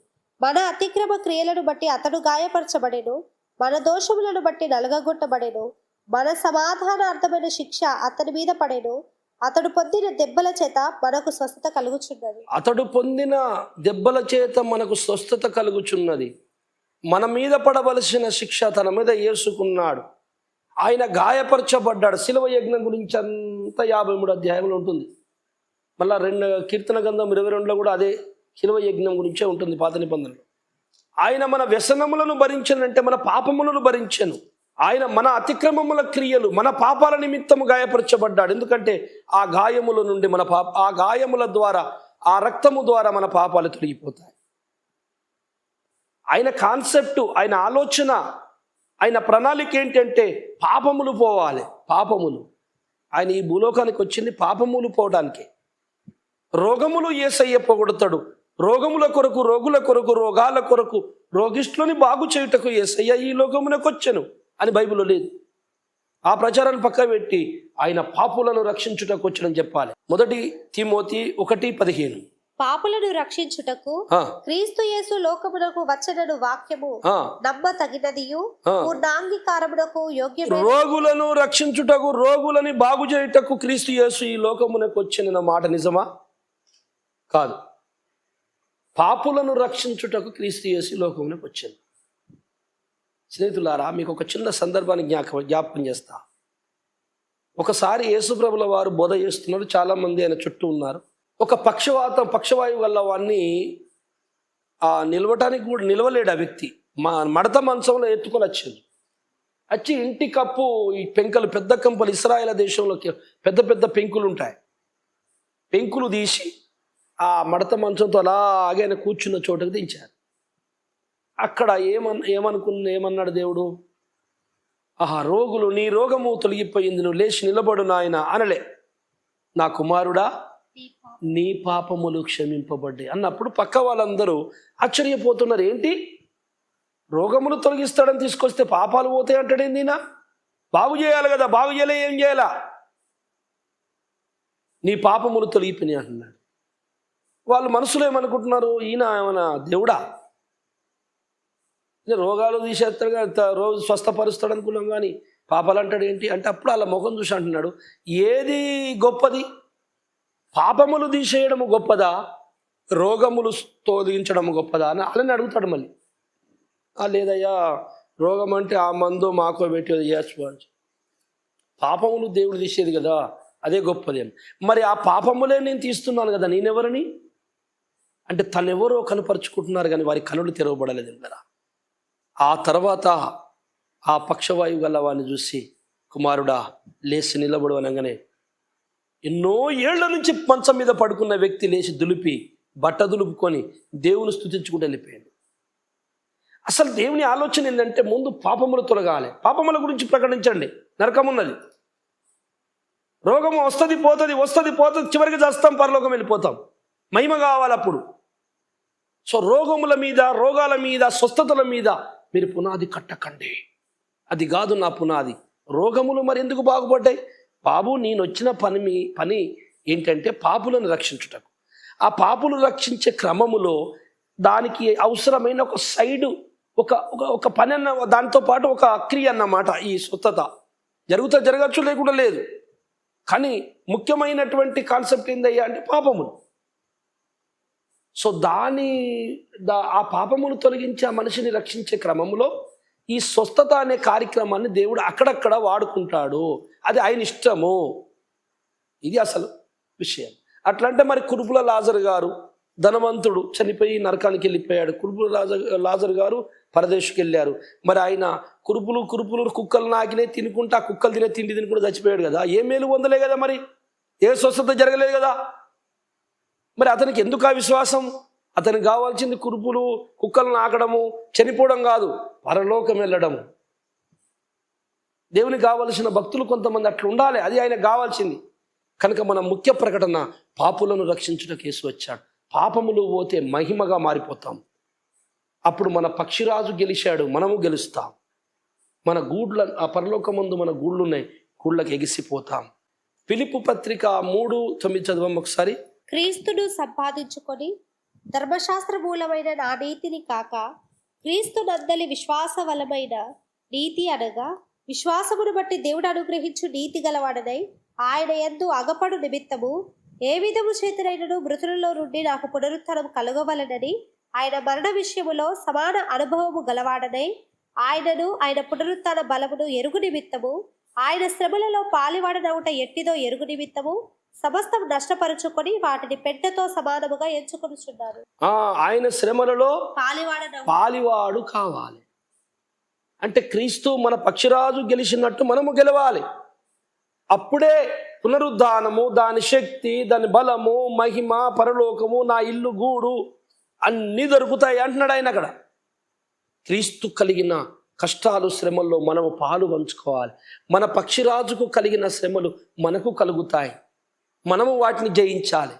S2: మన అతిక్రమ క్రియలను బట్టి అతడు గాయపరచబడెను, మన దోషములను బట్టి నలగగొట్టబడెను. మన సమాధానార్థమైన శిక్ష అతని మీద పడెను, అతడు పొందిన దెబ్బల చేత మనకు స్వస్థత కలుగుచున్నది.
S1: అతడు పొందిన దెబ్బల చేత మనకు స్వస్థత కలుగుచున్నది. మన మీద పడవలసిన శిక్ష తన మీద యేసుకున్నాడు. ఆయన గాయపరచబడ్డాడు. శిలువ యజ్ఞం గురించి అంతా 53 అధ్యాయంలో ఉంటుంది. మళ్ళా కీర్తన గ్రంథం 22లో కూడా అదే శిలువ యజ్ఞం గురించే ఉంటుంది పాత నిబంధనలో. ఆయన మన వ్యసనములను భరించనంటే మన పాపములను భరించను. ఆయన మన అతిక్రమముల క్రియలు, మన పాపాల నిమిత్తము గాయపరచబడ్డాడు. ఎందుకంటే ఆ గాయముల నుండి ఆ గాయముల ద్వారా, ఆ రక్తము ద్వారా మన పాపాలు తొలగిపోతాయి. ఆయన కాన్సెప్టు, ఆయన ఆలోచన, ఆయన ప్రణాళిక ఏంటంటే పాపములు పోవాలి. పాపములు, ఆయన ఈ భూలోకానికి వచ్చింది పాపములు పోవడానికే. రోగములు యేసయ్య పోగొడతాడు. రోగముల కొరకు, రోగుల కొరకు, రోగాల కొరకు, రోగిష్ఠులని బాగు చేయుటకు యేసయ్య ఈ లోకమునకు వచ్చెను అని బైబిల్లో లేదు. ఆ ప్రచారాన్ని పక్క పెట్టి ఆయన పాపులను రక్షించుటకు వచ్చాడని చెప్పాలి. 1 తిమోతి 1:15
S2: పాపులను రక్షించుటకు క్రీస్తు యేసు లోకమునకు వచ్చెనను వాక్యము నమ్మతగినదియు పూర్ణాంగీకారమునకు యోగ్యమైన.
S1: రోగులను రక్షించుటకు, రోగులని బాగు చేయుటకు క్రీస్తు యేసు ఈ లోకమునకు వచ్చెనన్న మాట నిజమా? కాదు. పాపులను రక్షించుటకు క్రీస్తు యేసు లోకమునకు వచ్చాను. స్నేహితులారా, మీకు ఒక చిన్న సందర్భాన్ని జ్ఞాపకం చేస్తా. ఒకసారి యేసుప్రభుల వారు బోధ చేస్తున్నారు. చాలామంది ఆయన చుట్టూ ఉన్నారు. ఒక పక్షవాయువు వల్ల వాడిని నిలవటానికి కూడా నిలవలేడు. ఆ వ్యక్తి మడత మంచంలో ఎత్తుకొని వచ్చి ఇంటి కప్పు, ఈ పెంకలు, పెద్ద కంపలు, ఇశ్రాయేల్ దేశంలో పెద్ద పెద్ద పెంకులు ఉంటాయి. పెంకులు తీసి ఆ మడత మంచంతో అలాగే ఆయన కూర్చున్న చోటకు దించారు. అక్కడ ఏమన్నాడు దేవుడు? రోగులు, నీ రోగము తొలగిపోయింది, నువ్వు లేచి నిలబడు నాయన అనలే. నా కుమారుడా, నీ పాపములు క్షమింపబడ్డాయి అన్నప్పుడు పక్క వాళ్ళందరూ ఆశ్చర్యపోతున్నారు. ఏంటి, రోగములు తొలగిస్తాడని తీసుకొస్తే పాపాలు పోతాయి అంటాడేంది? బాగు చేయాలి కదా, బాగు చేయలే, ఏం చేయాలా? నీ పాపములు తొలగిపోయినాయి అంటున్నాడు. వాళ్ళు మనసులో ఏమనుకుంటున్నారు? ఈయన ఏమైనా దేవుడా, రోగాలు తీసేస్తాడు కదా, రోజు స్వస్థపరుస్తాడు అనుకున్నాం, కానీ పాపాలు అంటాడు ఏంటి అంటే, అప్పుడు వాళ్ళ ముఖం చూసి అంటున్నాడు, ఏది గొప్పది? పాపములు తీసేయడము గొప్పదా, రోగములు తొలగించడము గొప్పదా అని అలానే అడుగుతాడు. మళ్ళీ లేదయ్యా, రోగం అంటే ఆ మందు మాకో పెట్టి చేయచ్చు, పాపములు దేవుడు తీసేది కదా, అదే గొప్పది అని. మరి ఆ పాపములే నేను తీస్తున్నాను కదా, నేనెవరిని అంటే తనెవరో కనుపరుచుకుంటున్నారు, కానీ వారి కనులు తెరవబడలేదు కదా. ఆ తర్వాత ఆ పక్షవాయువు గల వాడిని చూసి, కుమారుడా లేచి నిలబడు అనగానే ఎన్నో ఏళ్ల నుంచి మంచం మీద పడుకున్న వ్యక్తి లేచి దులిపి, బట్ట దులుపుకొని దేవుని స్తుతించుకుంటూ వెళ్ళిపోయాడు. అసలు దేవుని ఆలోచన ఏంటంటే, ముందు పాపములు తొలగాలి, పాపముల గురించి ప్రకటించండి. నరకం ఉన్నది, రోగము వస్తుంది పోతుంది, చివరికి చేస్తాం, పరలోకం వెళ్ళిపోతాం, మహిమ కావాలి అప్పుడు. సో రోగముల మీద, రోగాల మీద, స్వస్థతల మీద మీరు పునాది కట్టకండి. అది కాదు నా పునాది. రోగములు మరి ఎందుకు బాగుపడ్డాయి? బాబు, నేను వచ్చిన పని ఏంటంటే పాపులను రక్షించుటకు. ఆ పాపులు రక్షించే క్రమములో దానికి అవసరమైన ఒక సైడు, ఒక పని అన్న, దాంతో పాటు ఒక క్రియ అన్నమాట. ఈ స్వస్థత జరగచ్చు, లేకుండా లేదు. కానీ ముఖ్యమైనటువంటి కాన్సెప్ట్ ఏందయ్యా అంటే పాపములు. సో ఆ పాపమును తొలగించి ఆ మనిషిని రక్షించే క్రమంలో ఈ స్వస్థత అనే కార్యక్రమాన్ని దేవుడు అక్కడక్కడ వాడుకుంటాడు. అది ఆయన ఇష్టము. ఇది అసలు విషయం. అట్లంటే మరి కురుపుల లాజరు గారు ధనవంతుడు చనిపోయి నరకానికి వెళ్ళిపోయాడు. కురుపుల లాజరు గారు పరదేశుకి వెళ్ళారు. మరి ఆయన కురుపులు కుక్కలు నాకినే తినుకుంటా కుక్కలు తినే తిండి తినుకుంటూ చచ్చిపోయాడు కదా. ఏ మేలు పొందలే కదా, మరి ఏ స్వస్థత జరగలేదు కదా. మరి అతనికి ఎందుకు ఆ విశ్వాసం? అతనికి కావాల్సింది కురుపులు కుక్కలు నాకడము చనిపోవడం కాదు, పరలోకం వెళ్ళడము. దేవునికి కావలసిన భక్తులు కొంతమంది అట్లా ఉండాలి. అది ఆయనకు కావాల్సింది. కనుక మన ముఖ్య ప్రకటన పాపులను రక్షించుటకు యేసు వచ్చాడు. పాపములు పోతే మహిమగా మారిపోతాం. అప్పుడు మన పక్షిరాజు గెలిచాడు, మనము గెలుస్తాం. మన గూడ్ల ఆ పరలోకమందు మన గూళ్ళు ఉన్నాయి, గూళ్ళకి ఎగిసిపోతాం. ఫిలిప్పు పత్రిక 3:9 చదవం ఒకసారి.
S2: క్రీస్తును సంపాదించుకొని ధర్మశాస్త్ర మూలమైన నా నీతిని కాక క్రీస్తు నందలి విశ్వాస వలమైన నీతి అనగా విశ్వాసమును బట్టి దేవుడు అనుగ్రహించు నీతి గలవాడనై ఆయన యందు అగపడు నిమిత్తము ఏ విధము చేతనైనను మృతులలో నుండి నాకు పునరుత్థానం కలుగవలనని ఆయన మరణ విషయములో సమాన అనుభవము గలవాడనై ఆయనను ఆయన పునరుత్థాన బలమును ఎరుగు నిమిత్తము ఆయన శ్రమలలో పాలివాడనవుట ఎట్టిదో ఎరుగు నిమిత్తము సమస్తం నష్టపరుచుకొని వాటిని పెంటతో సమానముగా ఎంచుకొనుచున్నారు.
S1: ఆయన శ్రమలలో పాలివాడు కావాలి అంటే క్రీస్తు మన పక్షిరాజు గెలిచినట్టు మనము గెలవాలి. అప్పుడే పునరుద్ధానము, దాని శక్తి, దాని బలము, మహిమ, పరలోకము, నా ఇల్లు గూడు అన్నీ దొరుకుతాయి అంటున్నాడు ఆయన అక్కడ. క్రీస్తు కలిగిన కష్టాలు శ్రమల్లో మనము పాలు పంచుకోవాలి. మన పక్షిరాజుకు కలిగిన శ్రమలు మనకు కలుగుతాయి, మనము వాటిని జయించాలి.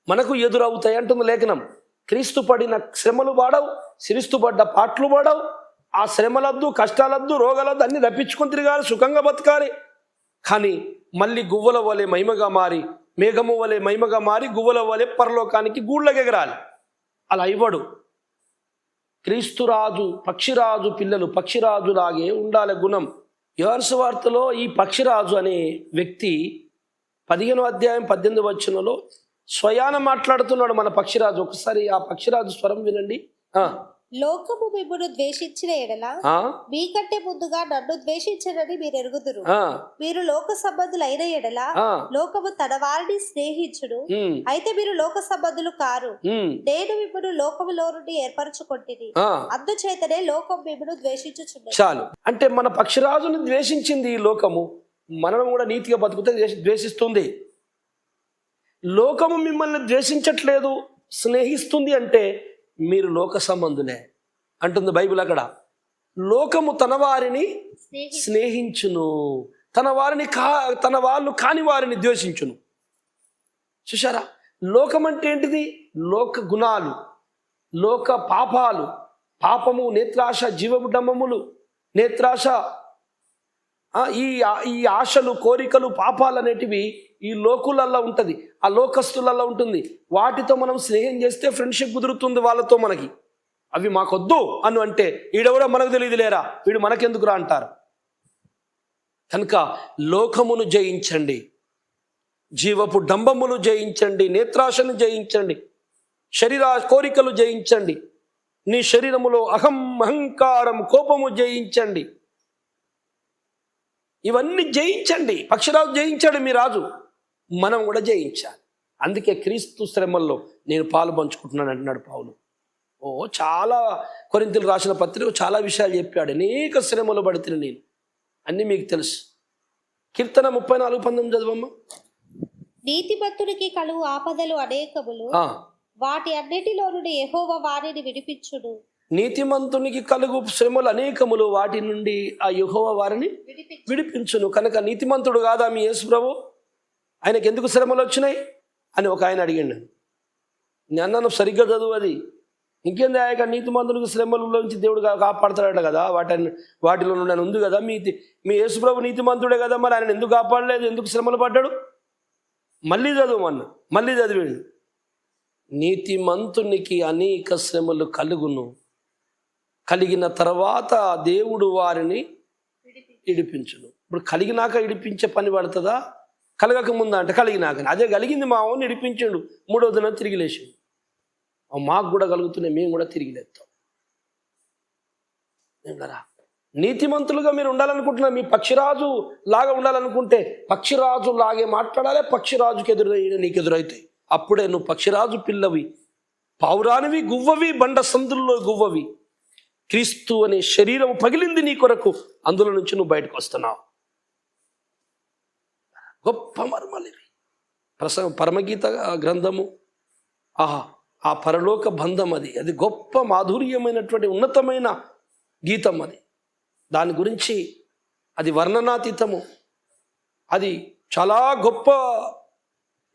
S1: మనకు ఎదురవుతాయి అంటుంది లేఖనం. క్రీస్తు పడిన శ్రమలు వాడవు, సిరిస్తు పడ్డ పాటలు వాడవు. ఆ శ్రమలద్దు, కష్టాలద్దు, రోగాలద్దు అన్ని తప్పించుకొని తిరగాలి, సుఖంగా బతకాలి. కానీ మళ్ళీ గువ్వల వలె మహిమగా మారి, మేఘము వలె మహిమగా మారి, గువ్వల వలె పరలోకానికి గూళ్ళకి ఎగరాలి. అలా ఇవ్వడు. క్రీస్తురాజు పక్షిరాజు పిల్లలు పక్షిరాజులాగే ఉండాలి గుణం. యోహాను సువార్తలో ఈ పక్షిరాజు అనే వ్యక్తి 15వ అధ్యాయం 18వ వచనంలో స్వయాన మాట్లాడుతున్నాడు. మన పక్షిరాజు ఒకసారి ఆ పక్షిరాజు స్వరం వినండి.
S2: లోకము మిమ్మును ద్వేషించిన ఎడల మీకంటే ముందుగా నన్ను ద్వేషించనని మీరు ఎరుగుదురు. మీరు లోక సంబంధులు అయిన ఎడల లోకము తన వారిని స్నేహించును. అయితే మీరు లోక సంబంధులు కారు, నేను మిమ్మును లోకములో నుండి ఏర్పరచుకొంటిని, అందుచేతనే లోకం మిమ్మును ద్వేషించుచున్నది.
S1: చాలు. అంటే మన పక్షిరాజుని ద్వేషించింది ఈ లోకము, మనం కూడా నీతిగా బతుకుతే ద్వేషిస్తుంది. లోకము మిమ్మల్ని ద్వేషించట్లేదు, స్నేహిస్తుంది. అంటే మీరు లోక సంబంధులే అంటుంది బైబిల్ అక్కడ. లోకము తన వారిని స్నేహించును, తన వాళ్ళు కాని వారిని ద్వేషించును. చూశారా? లోకం అంటే ఏంటిది? లోక గుణాలు, లోక పాపాలు, పాపము, నేత్రాశ, జీవడంబములు, నేత్రాశ, ఈ ఆశలు, కోరికలు, పాపాలు అనేటివి ఈ లోకులల్లో ఉంటుంది, ఆ లోకస్తులల్లో ఉంటుంది. వాటితో మనం స్నేహం చేస్తే ఫ్రెండ్షిప్ కుదురుతుంది వాళ్ళతో మనకి. అవి మాకొద్దు అను అంటే వీడెవడో మనకు తెలియదు లేరా, వీడు మనకెందుకురా అంటారు. కనుక లోకమును జయించండి, జీవపు డంబములు జయించండి, నేత్రాశను జయించండి, శరీర కోరికలు జయించండి, నీ శరీరములో అహంకారం, కోపము జయించండి. ఇవన్నీ జయించండి. పక్షిరాజు జయించాడు మీ రాజు, మనం కూడా జయించాలి. అందుకే క్రీస్తు శ్రమల్లో నేను పాలు పంచుకుంటున్నాను అంటున్నాడు పౌలు. చాలా కొరింథీయులకు రాసిన పత్రిక చాలా విషయాలు చెప్పాడు. అనేక శ్రమలు పడుతున్నా నేను, అన్నీ మీకు తెలుసు. కీర్తన 34:19 చదవమ్మా.
S2: నీతిమంతునికి కలుగు ఆపదలు అనేకములు, వాటి అన్నిటిలో నుండి యెహోవా వారిని విడిపించును.
S1: నీతిమంతునికి కలుగు శ్రమలు అనేకములు, వాటి నుండి ఆ యెహోవా వారిని విడిపించును. కనుక నీతిమంతుడు కాదా మీ యేసు ప్రభు? ఆయనకి ఎందుకు శ్రమలు వచ్చినాయి అని ఒక ఆయన అడిగాడు. నేను అన్నాను సరిగ్గా చదువు, అది ఇంకేంది ఆయక నీతిమంతునికి శ్రమలలోంచి దేవుడు కాపాడతాడట కదా, వాటిలో నుండి ఉంది కదా. మీ యేసు ప్రభు నీతిమంతుడే కదా, మరి ఆయన ఎందుకు కాపాడలేదు, ఎందుకు శ్రమలు పడ్డాడు? మళ్ళీ చదువుమన్నా, మళ్ళీ చదివాడు. నీతిమంతునికి అనేక శ్రమలు కలుగును, కలిగిన తర్వాత దేవుడు వారిని ఇడిపించును. ఇప్పుడు కలిగినాక ఇడిపించే పని పడుతుందా? కలగక ముందా అంటే కలిగినాక. అదే కలిగింది, మా అవును ఇడిపించాడు, 3వ దినం తిరిగి లేచాడు. మాకు కూడా కలుగుతున్నాయి, మేము కూడా తిరిగి లేస్తాం. నీతిమంతులుగా మీరు ఉండాలనుకుంటున్నారు, మీ పక్షిరాజు లాగా ఉండాలనుకుంటే పక్షిరాజు లాగే మాట్లాడాలి. పక్షిరాజుకి ఎదురైన నీకు ఎదురైతే అప్పుడే నువ్వు పక్షిరాజు పిల్లవి, పావురానివి, గువ్వవి, బండ సందుల్లో గువ్వవి. క్రీస్తు అనే శరీరం పగిలింది నీ కొరకు, అందులో నుంచి నువ్వు బయటకు వస్తున్నావు. గొప్ప మర్మాలు ఇవి. పరమగీత గ్రంథము, ఆ పరలోక బంధం అది గొప్ప మాధుర్యమైనటువంటి ఉన్నతమైన గీతం. అది దాని గురించి అది వర్ణనాతీతము, అది చాలా గొప్ప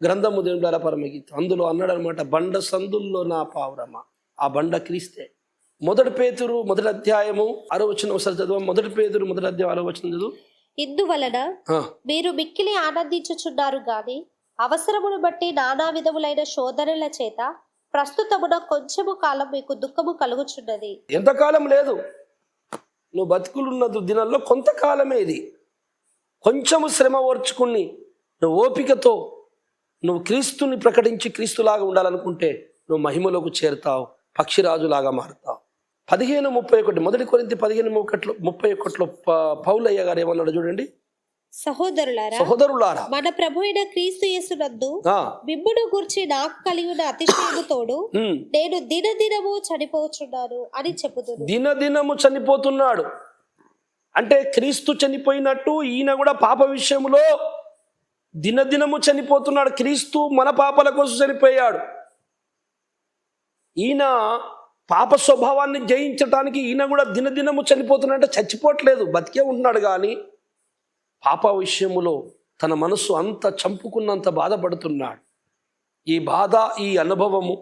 S1: గ్రంథము దేవుడారా పరమగీతం. అందులో అన్నాడు అనమాట, బండ సందుల్లో నా పావురమ్మ. ఆ బండ క్రీస్తే. 1 పేతురు 1వ అధ్యాయము 6వ వచనం ఒకసారి చదువు. 1 పేతురు 1వ అధ్యాయం 6వ వచనం చదువు.
S2: ఇందువలన మీరు మిక్కిలి ఆనందించుచున్నారు గాని అవసరమును బట్టి నానా విధములైన శోధనల చేత ప్రస్తుతమున కొంచెము కాలం మీకు దుఃఖము కలుగుచున్నది.
S1: ఎంతకాలం లేదు, నువ్వు బతుకులున్న దినాల్లో కొంతకాలమే ఇది. కొంచెము శ్రమ ఓర్చుకుని నువ్వు ఓపికతో నువ్వు క్రీస్తుని ప్రకటించి క్రీస్తులాగా ఉండాలనుకుంటే నువ్వు మహిమలోకి చేరుతావు, పక్షిరాజులాగా మారుతావు. 15:31 1 కొరింథీ 15:31 పౌలయ్య గారు ఏమన్నాడు చూడండి. సహోదరులారా
S2: మన ప్రభు అయిన క్రీస్తు యేసునందు మిమ్మును గూర్చి నాకు కలిగిన అతిశయము తోడు నేను దినదినము చనిపోచున్నాను అని చెప్పుతున్నాను.
S1: దినదినము చనిపోతున్నాడు అంటే క్రీస్తు చనిపోయినట్టు ఈయన కూడా పాప విషయంలో దినదినము చనిపోతున్నాడు. క్రీస్తు మన పాపల కోసం చనిపోయాడు. ఈయన పాప స్వభావాన్ని జయించడానికి ఈయన కూడా దినదినము చనిపోతున్నాడంటే చచ్చిపోవట్లేదు, బతికే ఉంటున్నాడు. కానీ పాప విషయములో తన మనస్సు అంత చంపుకున్నంత బాధపడుతున్నాడు. ఈ బాధ, ఈ అనుభవము,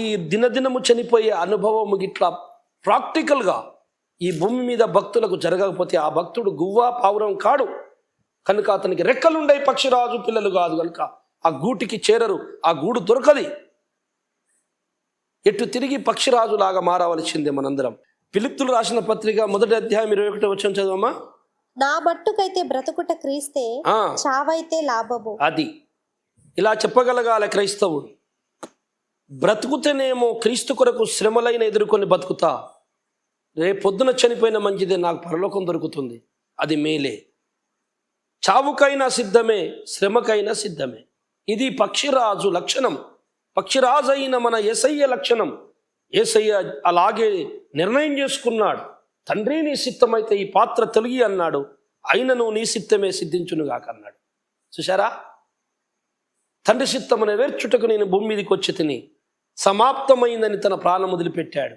S1: ఈ దినదినము చనిపోయే అనుభవము ఇట్లా ప్రాక్టికల్గా ఈ భూమి మీద భక్తులకు జరగకపోతే ఆ భక్తుడు గువ్వ పావురం కాడు. కనుక అతనికి రెక్కలుండయి, పక్షిరాజు పిల్లలు కాదు. కనుక ఆ గూటికి చేరరు, ఆ గూడు దొరకది. ఎటు తిరిగి పక్షిరాజులాగా మారవలసిందే మనందరం. ఫిలిప్పీయులకు రాసిన పత్రిక 1వ అధ్యాయం 21వ వచనం చదవమ్మా.
S2: నా మట్టుకైతే బ్రతుకుట క్రీస్తే, చావైతే లాభము.
S1: అది ఇలా చెప్పగలగాలి క్రైస్తవుడు. బ్రతుకుతేనేమో క్రీస్తు కొరకు శ్రమలైన ఎదుర్కొని బతుకుతా, రేపొద్దున చనిపోయిన మంచిదే, నాకు పరలోకం దొరుకుతుంది, అది మేలే. చావుకైనా సిద్ధమే, శ్రమకైనా సిద్ధమే. ఇది పక్షిరాజు లక్షణం. పక్షిరాజు అయిన మన యేసయ్య లక్షణం. యేసయ్య అలాగే నిర్ణయం చేసుకున్నాడు. తండ్రి నీ సిద్ధమైతే ఈ పాత్ర తొలగి అన్నాడు, అయినను నీ సిద్ధమే సిద్ధించునుగాక అన్నాడు. చూశారా, తండ్రి సిద్ధము నెరవేర్చుటకు నేను భూమి మీదకి వచ్చి తిని సమాప్తమైందని తన ప్రాణం వదిలిపెట్టాడు.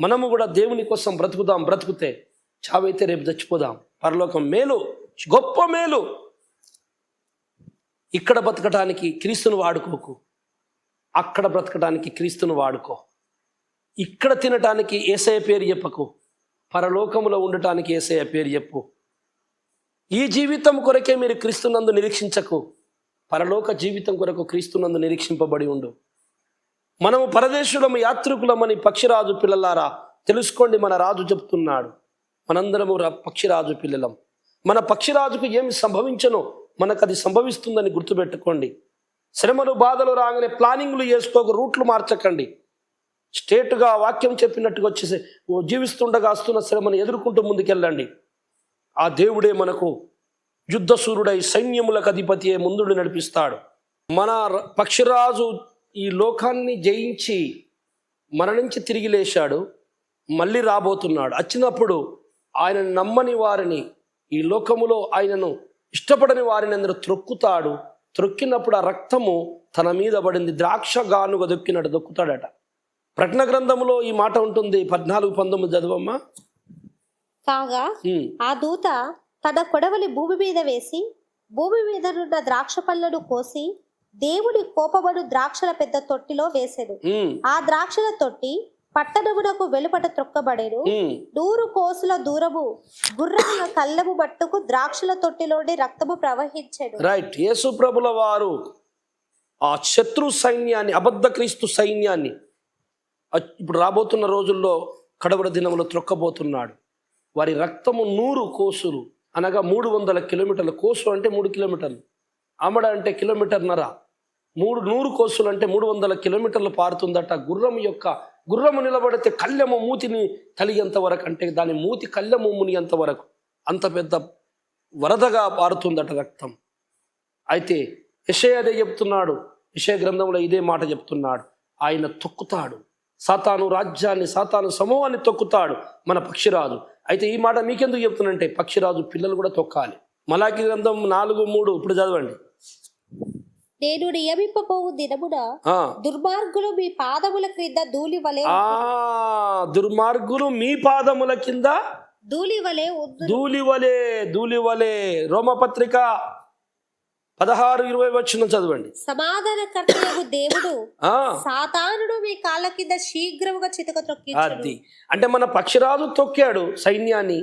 S1: మనము కూడా దేవుని కోసం బ్రతుకుదాం. బ్రతుకుతే చావైతే రేపు చచ్చిపోదాం. పరలోకం మేలు, గొప్ప మేలు. ఇక్కడ బ్రతకటానికి క్రీస్తును వాడుకోకు, అక్కడ బ్రతకటానికి క్రీస్తును వాడుకో. ఇక్కడ తినటానికి యేసయ్య పేరు చెప్పకు, పరలోకములో ఉండటానికి యేసయ్య పేరు చెప్పు. ఈ జీవితం కొరకే మీరు క్రీస్తునందు నిరీక్షించకు, పరలోక జీవితం కొరకు క్రీస్తునందు నిరీక్షింపబడి ఉండు. మనము పరదేశులము, యాత్రికులమని పక్షిరాజు పిల్లలారా తెలుసుకోండి. మన రాజు చెప్తున్నాడు, మనందరము పక్షిరాజు పిల్లలం. మన పక్షిరాజుకు ఏమి సంభవించనో మనకు అది సంభవిస్తుందని గుర్తుపెట్టుకోండి. శ్రమలు బాధలు రాగానే ప్లానింగ్లు చేసుకోక, రూట్లు మార్చకండి. స్ట్రేట్గా వాక్యం చెప్పినట్టుగా వచ్చేసి జీవిస్తుండగా వస్తున్న శ్రమను ఎదుర్కొంటూ ముందుకెళ్ళండి. ఆ దేవుడే మనకు యుద్ధసూరుడై సైన్యములకు అధిపతి ముందుడు నడిపిస్తాడు. మన పక్షిరాజు ఈ లోకాన్ని జయించి మన నుంచి తిరిగి లేచాడు, మళ్ళీ రాబోతున్నాడు. వచ్చినప్పుడు ఆయన నమ్మని వారిని, ఈ లోకములో ఆయనను ఇష్టపడని వారిని అందరూ త్రొక్కుతాడు. త్రొక్కినప్పుడు ఆ రక్తము తన మీద పడింది, ద్రాక్ష గానుగా దొక్కినట్టు దొక్కుతాడట. ప్రకటన గ్రంథంలో ఈ మాట ఉంటుంది. 14:19 చదవమ్మా.
S2: కాగా ఆ దూత తన కొడవలి భూమి మీద వేసి భూమి మీద నున్న ద్రాక్ష పళ్ళను కోసి దేవుని కోపమను ద్రాక్షల పెద్ద తొట్టిలో వేసెను. ఆ ద్రాక్షల తొట్టి పట్టణమునకు వెలుపట త్రొక్కబడేను. 100 కోసుల దూరము గుర్రముల కళ్ళము మట్టుకు ద్రాక్షల తొట్టిలోని రక్తము ప్రవహించెను.
S1: రైట్. యేసు ప్రభుల వారు ఆ శత్రు సైన్యాన్ని, అబద్ధ క్రీస్తు సైన్యాన్ని ఇప్పుడు రాబోతున్న రోజుల్లో కడవర దినములో త్రొక్కబోతున్నాడు. వారి రక్తము 100 కోసులు అనగా 300 కిలోమీటర్ల. కోసు అంటే 3 కిలోమీటర్లు, అమడ అంటే 1.5 కిలోమీటర్. 100 కోసులు అంటే 300 కిలోమీటర్లు పారుతుందట. గుర్రము నిలబడితే కళ్ళెము మూతిని కలిగేంత వరకు, అంటే దాని మూతి కళ్ళెము మునిగేంత వరకు అంత పెద్ద వరదగా పారుతుందట రక్తం. అయితే యెషయా అదే చెప్తున్నాడు. యెషయా గ్రంథంలో ఇదే మాట చెప్తున్నాడు. ఆయన తొక్కుతాడు సాతాను రాజ్యాన్ని, సాతాను సమూహాన్ని తొక్కుతాడు మన పక్షిరాజు. అయితే ఈ మాట మీకెందుకు చెప్తున్నంటే పక్షిరాజు పిల్లలు కూడా తొక్కాలి. మలాకి గ్రంథం 4:3 ఇప్పుడు చదవండి.
S2: నేను నియమింపబోవు దినమున దుర్మార్గులు మీ పాదముల క్రింద ధూళి వలె
S1: దుర్మార్గులు మీ పాదముల కింద ధూళి వలె రోమపత్రిక 16:20 వచనం చదవండి.
S2: సమాధానకర్తయగు దేవుడు సాతానుడు మీ కాళ్ళ కింద శీఘ్రముగా చితక తొక్కించును.
S1: అది అంటే మన పక్షిరాజు తొక్కాడు, సైన్యాన్ని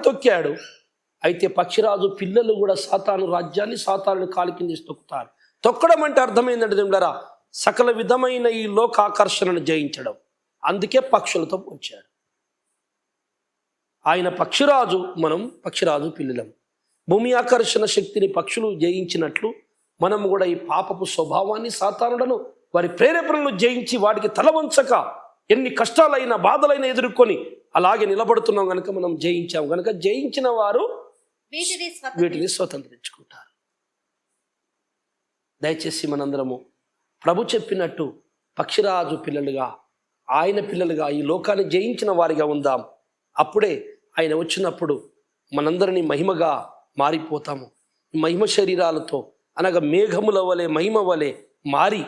S1: తొక్కాడు. అయితే పక్షిరాజు పిల్లలు కూడా సాతాను రాజ్యాన్ని, సాతాను కాలి కింద తొక్కుతారు. తొక్కడం అంటే అర్థమైందంటే దేవుడారా, సకల విధమైన ఈ లోక ఆకర్షణను జయించడం. అందుకే పక్షులతో వచ్చాడు ఆయన. పక్షిరాజు, మనం పక్షిరాజు పిల్లలం. భూమి ఆకర్షణ శక్తిని పక్షులు జయించినట్లు మనం కూడా ఈ పాపపు స్వభావాన్ని, సాతానులను, వారి ప్రేరేపణలను జయించి వాటికి తల వంచక ఎన్ని కష్టాలైనా బాధలైనా ఎదుర్కొని అలాగే నిలబడుతున్నాం కనుక మనం జయించాం కనుక జయించిన వారు వీటిని స్వతంత్రించుకుంటారు. దయచేసి మనందరము ప్రభు చెప్పినట్టు పక్షిరాజు పిల్లలుగా, ఆయన పిల్లలుగా ఈ లోకాన్ని జయించిన వారిగా ఉందాం. అప్పుడే ఆయన వచ్చినప్పుడు మనందరినీ మహిమగా మారిపోతాము. మహిమ శరీరాలతో, అనగా మేఘముల వలె, మహిమ వలె మారి,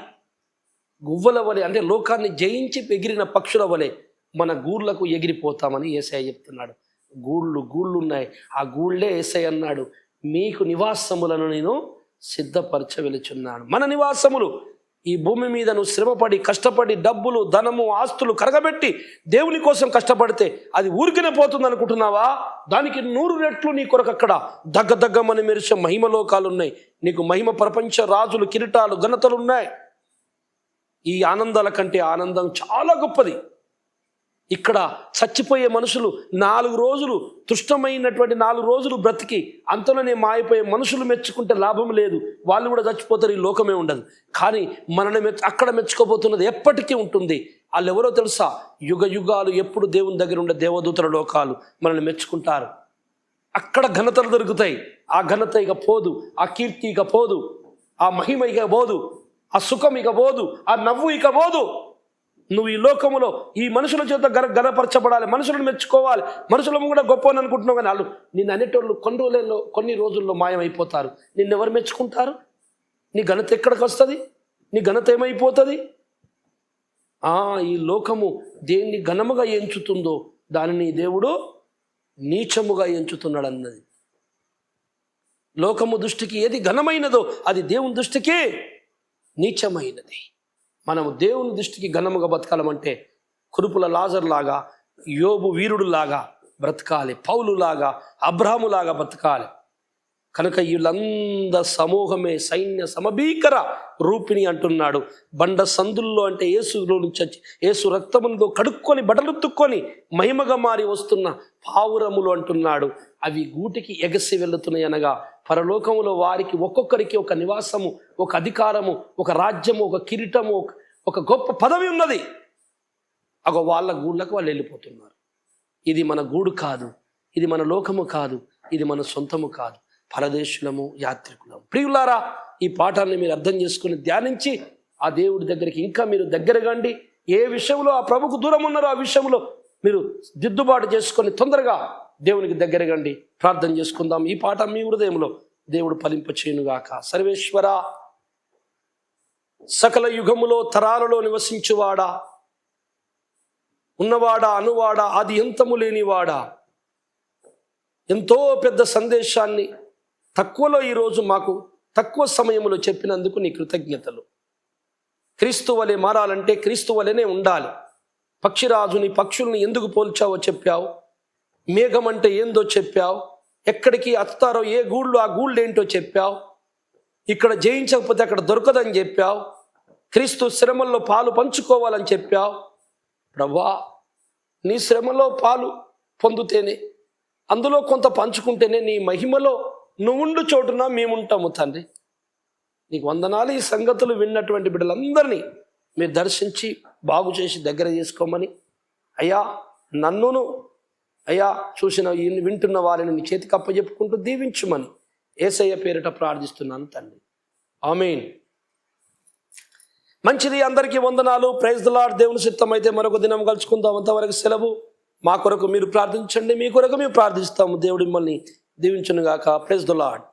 S1: గువ్వల వలె, అంటే లోకాన్ని జయించి ఎగిరిన పక్షుల వలె మన గూళ్ళకు ఎగిరిపోతామని యేసయ్య చెప్తున్నాడు. గూళ్ళు ఉన్నాయి. ఆ గూళ్ళే యేసయ్య అన్నాడు, మీకు నివాసములను నేను సిద్ధపరచవెలుచున్నాను. మన నివాసములు ఈ భూమి మీద నువ్వు శ్రమపడి, కష్టపడి, డబ్బులు, ధనము, ఆస్తులు కరగబెట్టి దేవుని కోసం కష్టపడితే అది ఊరికినే పోతుంది అనుకుంటున్నావా? దానికి 100 రెట్లు నీ కొరకు అక్కడ దగ్గమని మెరిసే మహిమలోకాలు ఉన్నాయి. నీకు మహిమ ప్రపంచ రాజులు, కిరీటాలు, ఘనతలు ఉన్నాయి. ఈ ఆనందాల కంటే ఆనందం చాలా గొప్పది. ఇక్కడ చచ్చిపోయే మనుషులు 4 రోజులు, తుష్టమైనటువంటి 4 రోజులు బ్రతికి అంతలోనే మాయిపోయే మనుషులు మెచ్చుకుంటే లాభం లేదు, వాళ్ళు కూడా చచ్చిపోతారు, ఈ లోకమే ఉండదు. కానీ మనల్ని అక్కడ మెచ్చుకోబోతున్నది ఎప్పటికీ ఉంటుంది. వాళ్ళు ఎవరో తెలుసా? యుగ యుగాలు ఎప్పుడు దేవుని దగ్గర ఉండే దేవదూతల లోకాలు మనల్ని మెచ్చుకుంటారు. అక్కడ ఘనతలు దొరుకుతాయి. ఆ ఘనత ఇక పోదు, ఆ కీర్తి ఇక పోదు, ఆ మహిమ ఇక పోదు, ఆ సుఖం ఇక పోదు, ఆ నవ్వు ఇక పోదు. నువ్వు ఈ లోకములో ఈ మనుషుల చేత గనపరచబడాలి, మనుషులను మెచ్చుకోవాలి, మనుషులను కూడా గొప్ప అని అనుకుంటున్నావు. కానీ వాళ్ళు నిన్ను అనేటోళ్ళు కొన్ని రోజుల్లో మాయమైపోతారు. నిన్నెవరు మెచ్చుకుంటారు? నీ ఘనత ఎక్కడికి వస్తుంది? నీ ఘనత ఏమైపోతుంది? ఈ లోకము దేన్ని ఘనముగా ఎంచుతుందో దానిని దేవుడు నీచముగా ఎంచుతున్నాడు అన్నది. లోకము దృష్టికి ఏది ఘనమైనదో అది దేవుని దృష్టికి నీచమైనది. మనము దేవుని దృష్టికి ఘనముగా బతకాలంటే కురుపుల లాజర్లాగా, యోబు వీరుడులాగా బ్రతకాలి, పౌలులాగా, అబ్రహాములాగా బ్రతకాలి. కనుక వీళ్ళందరి సమూహమే సైన్య సమభీకర రూపిణి అంటున్నాడు. బండ సందుల్లో అంటే యేసులో నుంచి వచ్చి యేసు రక్తములో కడుక్కొని బట్టలుత్తుక్కొని మహిమగా మారి వస్తున్న పావురములు అంటున్నాడు. అవి గూటికి ఎగసి వెళుతున్నాయి. అనగా పరలోకములో వారికి ఒక్కొక్కరికి ఒక నివాసము, ఒక అధికారము, ఒక రాజ్యము, ఒక కిరీటము, ఒక గొప్ప పదవి ఉన్నది. వాళ్ళ గూళ్ళకు వాళ్ళు వెళ్ళిపోతున్నారు. ఇది మన గూడు కాదు, ఇది మన లోకము కాదు, ఇది మన సొంతము కాదు, పరదేశులము, యాత్రికులము. ప్రియులారా, ఈ పాఠాన్ని మీరు అర్థం చేసుకుని ధ్యానించి ఆ దేవుడి దగ్గరికి ఇంకా మీరు దగ్గరగండి. ఏ విషయంలో ఆ ప్రభుకు దూరం ఉన్నారో ఆ విషయంలో మీరు దిద్దుబాటు చేసుకొని తొందరగా దేవునికి దగ్గరగండి. ప్రార్థన చేసుకుందాం. ఈ పాఠం మీ హృదయంలో దేవుడు ఫలింపచేయునుగాక. సర్వేశ్వర, సకల యుగములో తరాలలో నివసించువాడా, ఉన్నవాడా, అనువాడా, ఆది అంతము లేనివాడా, ఎంతో పెద్ద సందేశాన్ని తక్కువలో ఈరోజు మాకు తక్కువ సమయంలో చెప్పినందుకు నీ కృతజ్ఞతలు. క్రీస్తు వలె మారాలంటే క్రీస్తు వలెనే ఉండాలి. పక్షిరాజుని, పక్షుల్ని ఎందుకు పోల్చావో చెప్పావు. మేఘం అంటే ఏందో చెప్పావు. ఎక్కడికి అత్తారో ఏ గూళ్ళు, ఆ గూళ్ళు ఏంటో చెప్పావు. ఇక్కడ జయించకపోతే అక్కడ దొరకదని చెప్పావు. క్రీస్తు శ్రమల్లో పాలు పంచుకోవాలని చెప్పావు. ప్రభువా, నీ శ్రమలో పాలు పొందుతేనే, అందులో కొంత పంచుకుంటేనే నీ మహిమలో నువ్వుండు చోటున మేముంటాము తండ్రి. నీకు వందనాలు. ఈ సంగతులు విన్నటువంటి బిడ్డలందరినీ మీరు దర్శించి బాగు చేసి దగ్గర చేసుకోమని, అయ్యా నన్నును అయ్యా చూసిన వింటున్న వారిని నీ చేతికి అప్పచెప్పుకుంటూ దీవించుమని యేసయ్య పేరిట ప్రార్థిస్తున్నాను తండ్రి. ఆమేన్. మంచిది, అందరికీ వందనాలు. Praise the lord. దేవుని చిత్తం అయితే మరొక దినం కలుసుకుందాం. అంతవరకు సెలవు. మా కొరకు మీరు ప్రార్థించండి, మీ కొరకు మేము ప్రార్థిస్తాము. దేవుడి మిమ్మల్ని దీవించును గాక. Praise the lord.